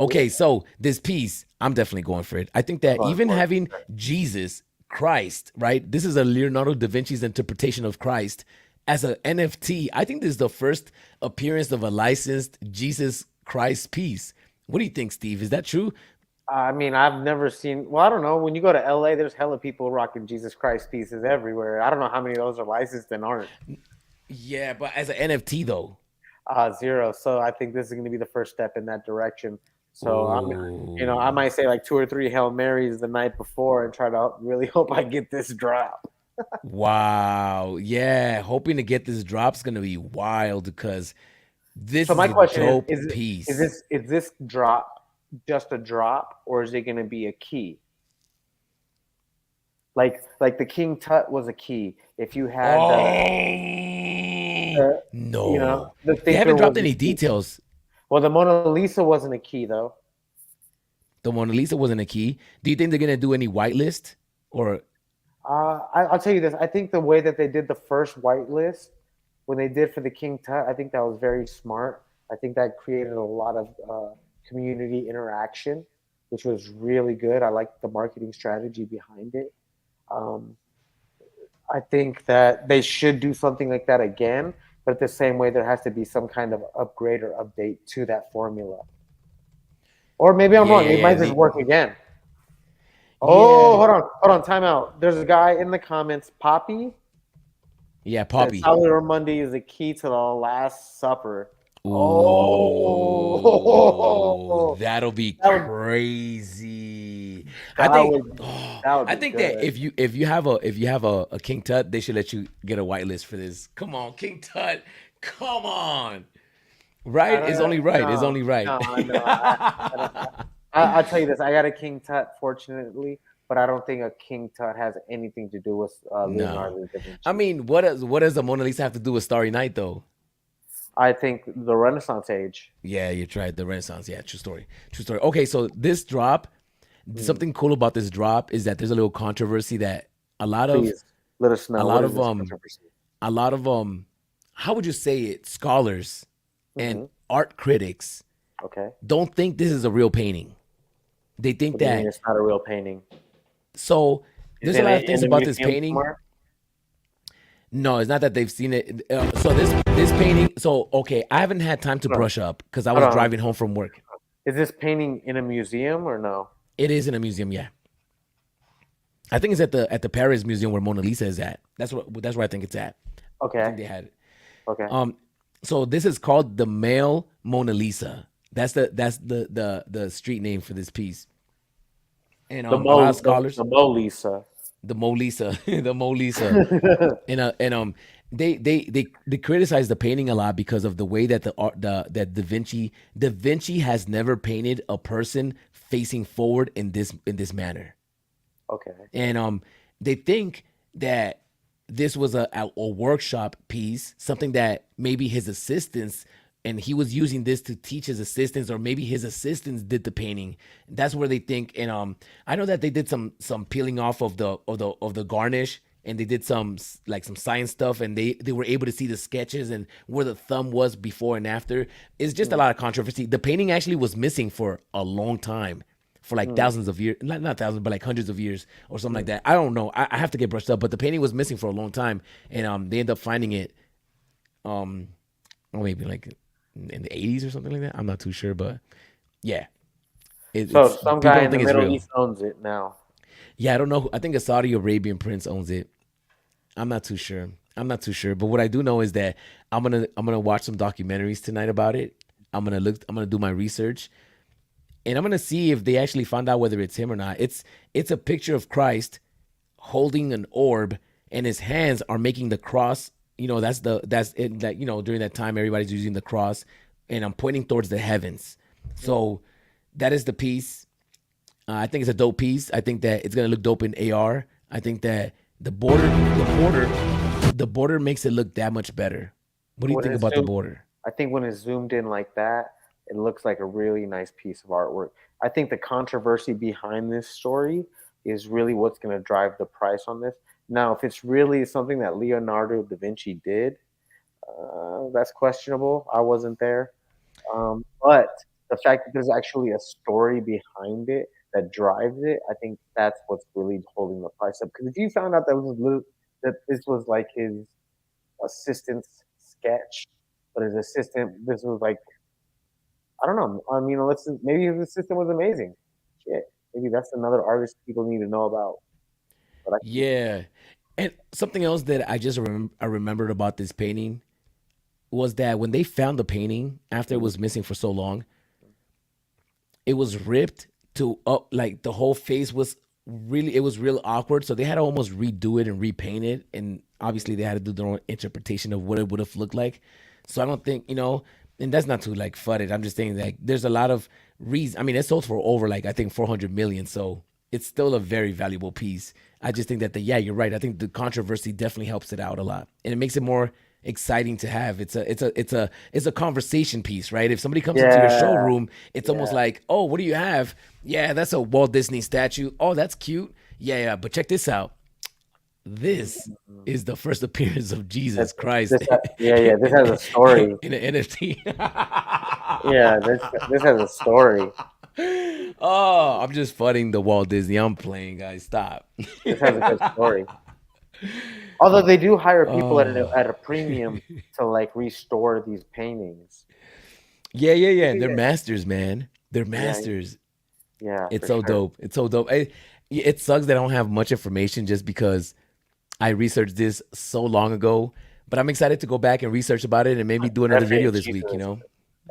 Okay, so this piece, I'm definitely going for it. I think that Going even for it. having Jesus Christ, right? This is a Leonardo da Vinci's interpretation of Christ as an NFT. I think this is the first appearance of a licensed Jesus Christ piece. What do you think, Steve? Is that true? I mean, I've never seen. Well, I don't know. When you go to LA, there's hella people rocking Jesus Christ pieces everywhere. I don't know how many of those are licensed and aren't. Yeah, but as an NFT though. Zero. So I think this is going to be the first step in that direction. So I Ooh. might say like 2 or 3 Hail Marys the night before and try to really hope I get this drop. Wow. Yeah, hoping to get this drop's gonna be wild because this So is my a question dope is piece. is this drop just a drop, or is it going to be a key? Like the King Tut was a key. If you had No. the They Thinker haven't dropped was a any key. details. Well, the Mona Lisa wasn't a key though. The Mona Lisa wasn't a key. Do you think they're gonna do any whitelist or? I'll tell you this. I think the way that they did the first whitelist, when they did for the King Tut, I think that was very smart. I think that created a lot of community interaction, which was really good. I liked the marketing strategy behind it. Um, I think that they should do something like that again, but the same way there has to be some kind of upgrade or update to that formula. Or maybe I'm wrong. It Yeah, might just work again. Oh, yeah, hold on, time out. There's a guy in the comments, Poppy, yeah, said Poppy. Salvador Mundi is the key to the Last Supper. Ooh, Oh, that'll be that would crazy. I that think. would Oh, that would I be think that good. if you have a King Tut, they should let you get a whitelist for this. Come on, King Tut. Come on. I Right? don't It's know. only right. It's No, only right. no. I don't. I'll tell you this. I got a King Tut, fortunately, but I don't think a King Tut has anything to do with No. Leonardo da I Vinci. mean, what does the Mona Lisa have to do with Starry Night though? I think the Renaissance age. Yeah, you tried the Renaissance. Yeah, true story. True story. Okay, so this drop, Hmm. something cool about this drop is that there's a little controversy that a lot of Please let us a know, what lot is of this controversy? a lot of how would you say it, scholars and Hmm. art critics Okay. don't think this is a real painting. They think What do you mean that it's not a real painting? so Is there's a it lot of things in a about this museum painting. somewhere? No, it's not that they've seen it. So this painting. So okay, I haven't had time to Hold on. brush up because I Hold was on. driving home from work. Is this painting in a museum or no? It is in a museum, yeah. I think it's at the Paris Museum where Mona Lisa is at. That's where I think it's at. I think Okay. they had it. Okay. So this is called the male Mona Lisa. That's the street name for this piece. And a lot of scholars, The Mo Lisa. the Mo Lisa, the Mo Lisa, and they criticize the painting a lot because of the way that the art the that Da Vinci has never painted a person facing forward in this manner. Okay. And they think that this was a workshop piece, something that maybe his assistants and he was using this to teach his assistants, or maybe his assistants did the painting. That's where they think. And I know that they did some peeling off of the garnish, and they did some science stuff, and they were able to see the sketches and where the thumb was before and after. It's just a lot of controversy. The painting actually was missing for a long time, for like thousands of years, not thousands, but like hundreds of years or something like that. I don't know. I have to get brushed up, but the painting was missing for a long time, and they end up finding it, or maybe like in the 80s or something like that. I'm not too sure, but yeah, So it's some people guy don't in the think it's Middle real. East owns it now. Yeah, I don't know. I think a Saudi Arabian prince owns it. I'm not too sure. I'm not too sure, but what I do know is that I'm gonna watch some documentaries tonight about it. I'm gonna look. I'm gonna do my research, and I'm gonna see if they actually found out whether it's him or not. It's a picture of Christ holding an orb, and his hands are making the cross. That's it. That during that time, everybody's using the cross, and I'm pointing towards the heavens. So that is the piece. I think it's a dope piece. I think that it's gonna look dope in AR. I think that the border makes it look that much better. What do you When think it's about the zoomed, border? I think when it's zoomed in like that, it looks like a really nice piece of artwork. I think the controversy behind this story is really what's going to drive the price on this. Now, if it's really something that Leonardo da Vinci did, that's questionable. I wasn't there. But the fact that there's actually a story behind it that drives it, I think that's what's really holding the price up. Because if you found out that this was like his assistant's sketch, but his assistant, this was like, I don't know. I mean, maybe his assistant was amazing. Shit, maybe that's another artist people need to know about. But Yeah, and something else that I remembered about this painting was that when they found the painting after it was missing for so long, it was ripped to up, like the whole face was really, it was real awkward. So they had to almost redo it and repaint it, and obviously they had to do their own interpretation of what it would have looked like. So I don't think, and that's not to like FUD it. I'm just saying like there's a lot of reason. I mean, it sold for over like I think 400 million, so it's still a very valuable piece. I just think that you're right. I think the controversy definitely helps it out a lot, and it makes it more exciting to have. It's a conversation piece, right? If somebody comes into your Yeah. showroom, it's almost like, oh, what do you have? Yeah, that's a Walt Disney statue. Oh, that's cute. Yeah, but check this out. This is the first appearance of Jesus Christ. This has a story. In an NFT. Yeah, this has a story. Oh, I'm just fudding the Walt Disney. I'm playing, guys. Stop. This has a good story. Although they do hire people at a premium to like restore these paintings. Yeah. They're masters, man. They're masters. Yeah, It's for so sure. dope. It's so dope. It sucks that I don't have much information just because I researched this so long ago. But I'm excited to go back and research about it and maybe do another video this week, you know?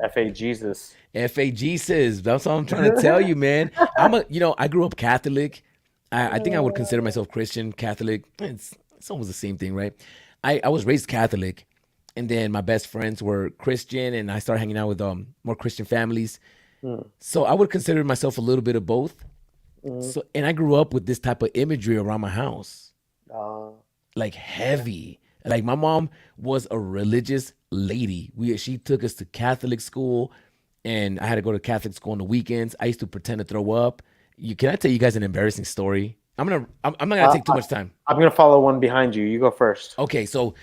F.A. Jesus. FAG says, that's what I'm trying to tell you, man. I grew up Catholic. I think I would consider myself Christian, Catholic. It's almost the same thing, right? I was raised Catholic, and then my best friends were Christian, and I started hanging out with more Christian families. So I would consider myself a little bit of both. So, and I grew up with this type of imagery around my house, like heavy. Like my mom was a religious lady. She took us to Catholic school, and I had to go to Catholic school on the weekends. I used to pretend to throw up. Can I tell you guys an embarrassing story? I'm not gonna take too much time. I'm gonna follow one behind you. You go first. Okay, so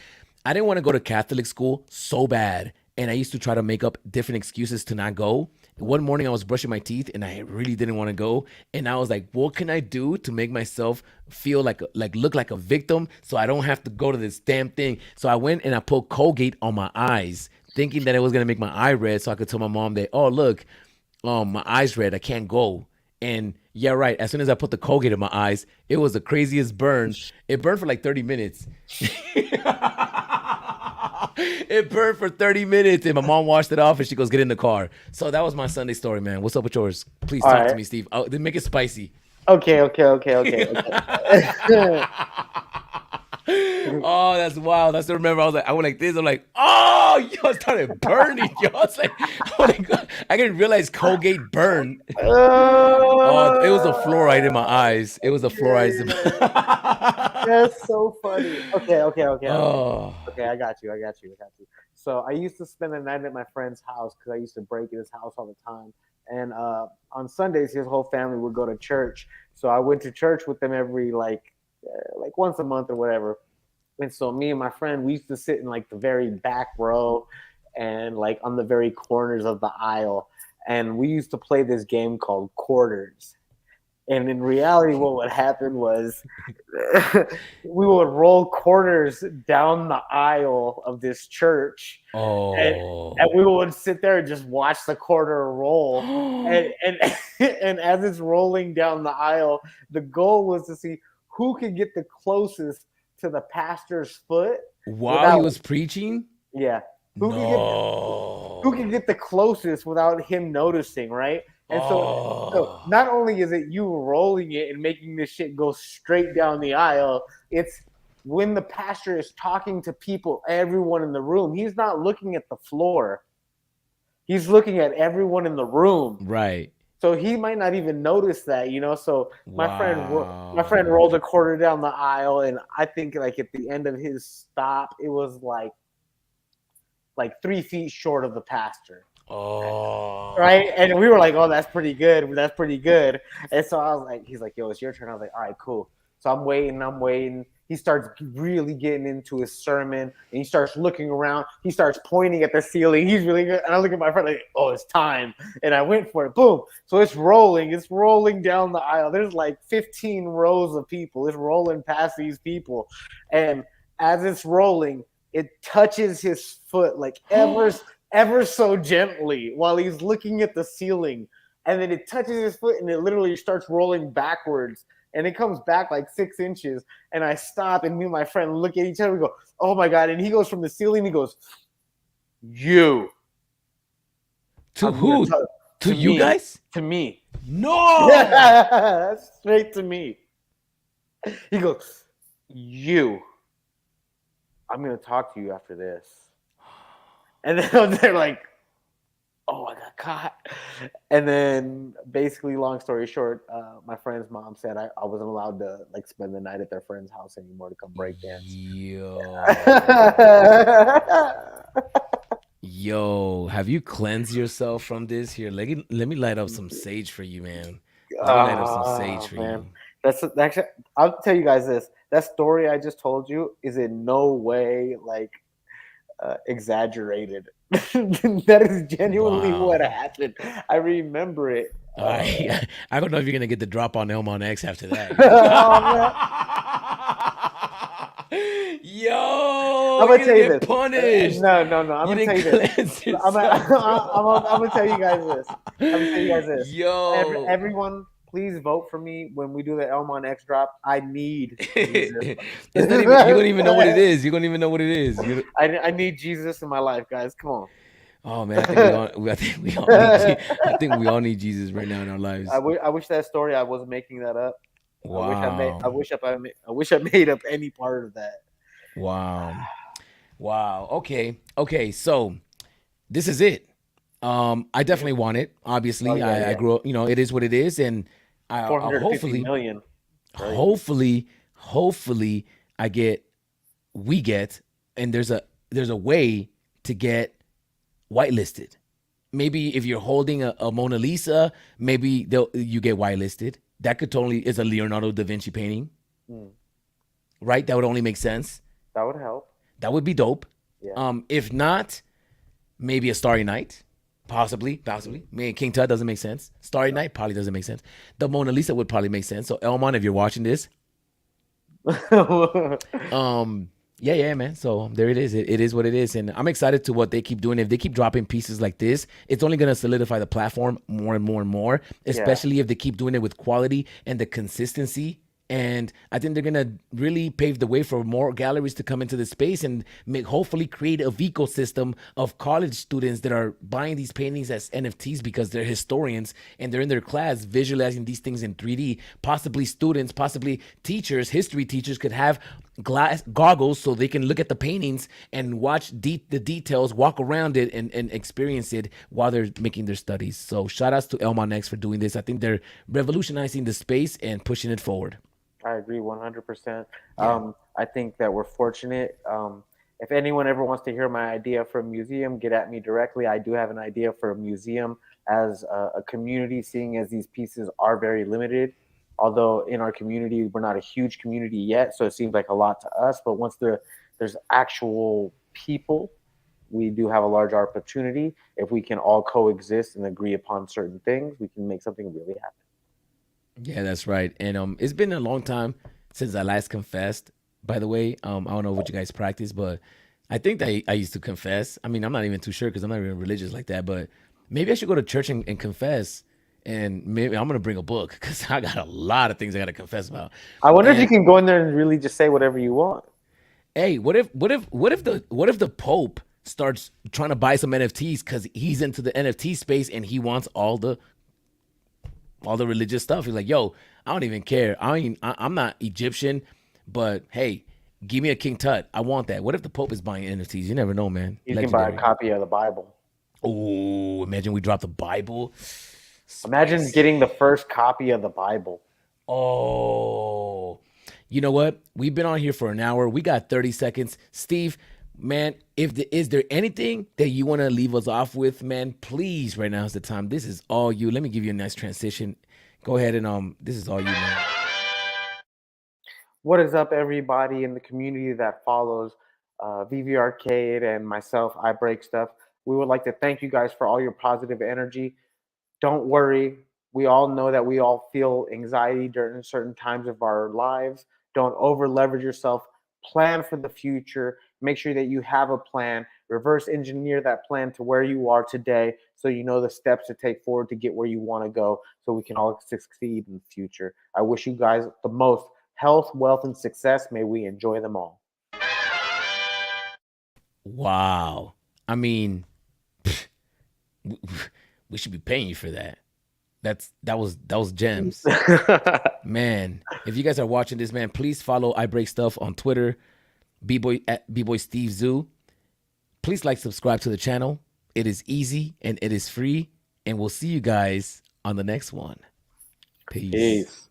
I didn't want to go to Catholic school so bad, and I used to try to make up different excuses to not go. One morning I was brushing my teeth and I really didn't want to go, and I was like, what can I do to make myself feel like look like a victim so I don't have to go to this damn thing? So I went and I put Colgate on my eyes, thinking that it was gonna make my eye red so I could tell my mom that, oh look, my eyes red, I can't go. And yeah, right. As soon as I put the Colgate in my eyes, it was the craziest burn. It burned for like 30 minutes. It burned for 30 minutes, and my mom washed it off, and she goes, get in the car. So that was my Sunday story, man. What's up with yours? Please talk to me, Steve. Then make it spicy. Okay. Oh, that's wild. I still remember I went like this. I'm like, oh, yo, it started burning. Yo, it's like, oh my God. I didn't realize Colgate burned. Oh, it was a fluoride in my eyes. It was a fluoride. That's so funny. Okay. Oh. Okay, I got you. So I used to spend the night at my friend's house because I used to break in his house all the time. And on Sundays, his whole family would go to church. So I went to church with them every like once a month or whatever. And so me and my friend, we used to sit in like the very back row and like on the very corners of the aisle. And we used to play this game called Quarters. And in reality, what would happen was we would roll quarters down the aisle of this church. Oh. And we would sit there and just watch the quarter roll. and as it's rolling down the aisle, the goal was to see who could get the closest to the pastor's foot. While he was preaching? Yeah. Who could get the closest without him noticing, right? And so not only is it you rolling it and making this shit go straight down the aisle, it's when the pastor is talking to people, everyone in the room, he's not looking at the floor. He's looking at everyone in the room. Right. So he might not even notice that, you know. So my friend rolled a quarter down the aisle, and I think like at the end of his stop, it was like 3 feet short of the pastor. Oh. Right. And we were like, oh, that's pretty good. And so I was like, he's like, yo, it's your turn. I was like, all right, cool. So I'm waiting. He starts really getting into his sermon, and he starts looking around. He starts pointing at the ceiling. He's really good. And I look at my friend like, oh, it's time. And I went for it. Boom. So it's rolling down the aisle. There's like 15 rows of people. It's rolling past these people. And as it's rolling, it touches his foot like ever so gently while he's looking at the ceiling. And then it touches his foot and it literally starts rolling backwards. And it comes back like 6 inches. And I stop, and me and my friend look at each other. We go, oh my God. And he goes from the ceiling, he goes, you. To who? To you guys? To me. No. Straight to me. He goes, you. I'm going to talk to you after this. And then they're like, oh, I got caught. And then basically, long story short, my friend's mom said I wasn't allowed to like spend the night at their friend's house anymore to come break dance. Yo. Yo, have you cleansed yourself from this? Here, let me light up some sage for you, man. Let me light up some sage for Man. you. That's actually, I'll tell you guys this. That story I just told you is in no way like exaggerated. That is genuinely what Wow. happened. I remember it. I don't know if you're gonna get the drop on Elmon X after that. Yo, I'm you're gonna tell you get this. punished. No. I'm You gonna tell you didn't this. cleanse I'm gonna, yourself, bro. I'm gonna tell you guys this. I'm gonna tell you guys this. Yo. Everyone, please vote for me when we do the Elmon X drop. I need Jesus. It's not even, you don't even know what it is. You don't even know what it is. I need Jesus in my life, guys. Come on. Oh man, I think we all need, I think we all need Jesus right now in our lives. I wish that story I wasn't making that up. Wow. I wish I made up any part of that. Wow. Okay. So this is it. I definitely want it. Obviously, Oh, yeah. I grew up. You know, it is what it is, and I 450 million. Right. hopefully we get, and there's a way to get whitelisted. Maybe if you're holding a Mona Lisa, maybe you get whitelisted. That could totally is a Leonardo da Vinci painting, right? That would only make sense. That would help. That would be dope. Yeah. If not, maybe a Starry Night, possibly. Maybe King Tut doesn't make sense. Starry Night probably doesn't make sense. The Mona Lisa would probably make sense. So Elmon, if you're watching this, yeah, man. So there it is. It is what it is, and I'm excited to what they keep doing. If they keep dropping pieces like this, it's only gonna solidify the platform more and more and more. Especially if they keep doing it with quality and the consistency. And I think they're gonna really pave the way for more galleries to come into the space and hopefully create a ecosystem of college students that are buying these paintings as NFTs because they're historians and they're in their class visualizing these things in 3D. Possibly students, possibly teachers, history teachers could have glass goggles so they can look at the paintings and watch the details, walk around it, and experience it while they're making their studies. So shout outs to Elmon X for doing this. I think they're revolutionizing the space and pushing it forward. I agree 100%. Yeah. I think that we're fortunate. If anyone ever wants to hear my idea for a museum, get at me directly. I do have an idea for a museum as a community, seeing as these pieces are very limited. Although in our community, we're not a huge community yet, so it seems like a lot to us. But once there's actual people, we do have a large opportunity. If we can all coexist and agree upon certain things, we can make something really happen. Yeah, that's right. And it's been a long time since I last confessed. By the way, I don't know what you guys practice, but I think that I used to confess. I mean, I'm not even too sure because I'm not even religious like that. But maybe I should go to church and confess. And maybe I'm gonna bring a book because I got a lot of things I gotta confess about. I wonder if you And can go in there and really just say whatever you want. hey, what if the Pope starts trying to buy some NFTs because he's into the NFT space and he wants all the religious stuff? He's like, yo, I don't even care. I'm not Egyptian, but hey, give me a King Tut. I want that. What if the Pope is buying NFTs? You never know, man. You can buy a Legendary. copy of the Bible. Oh, imagine we drop the Bible. Imagine getting the first copy of the Bible. Oh, you know what? We've been on here for an hour. We got 30 seconds. Steve, man, is there anything that you want to leave us off with, man? Please, right now is the time. This is all you. Let me give you a nice transition. Go ahead and this is all you, man. What is up, everybody in the community that follows VV Arcade and myself, I Break Stuff? We would like to thank you guys for all your positive energy. Don't worry. We all know that we all feel anxiety during certain times of our lives. Don't over leverage yourself. Plan for the future. Make sure that you have a plan. Reverse engineer that plan to where you are today so you know the steps to take forward to get where you want to go so we can all succeed in the future. I wish you guys the most health, wealth, and success. May we enjoy them all. Wow. I mean, we should be paying you for that. That was gems. Man, if you guys are watching this, man, please follow I Break Stuff on Twitter, B-Boy at B-Boy Steve Zoo. Please subscribe to the channel. It is easy and it is free. And we'll see you guys on the next one. Peace. Peace.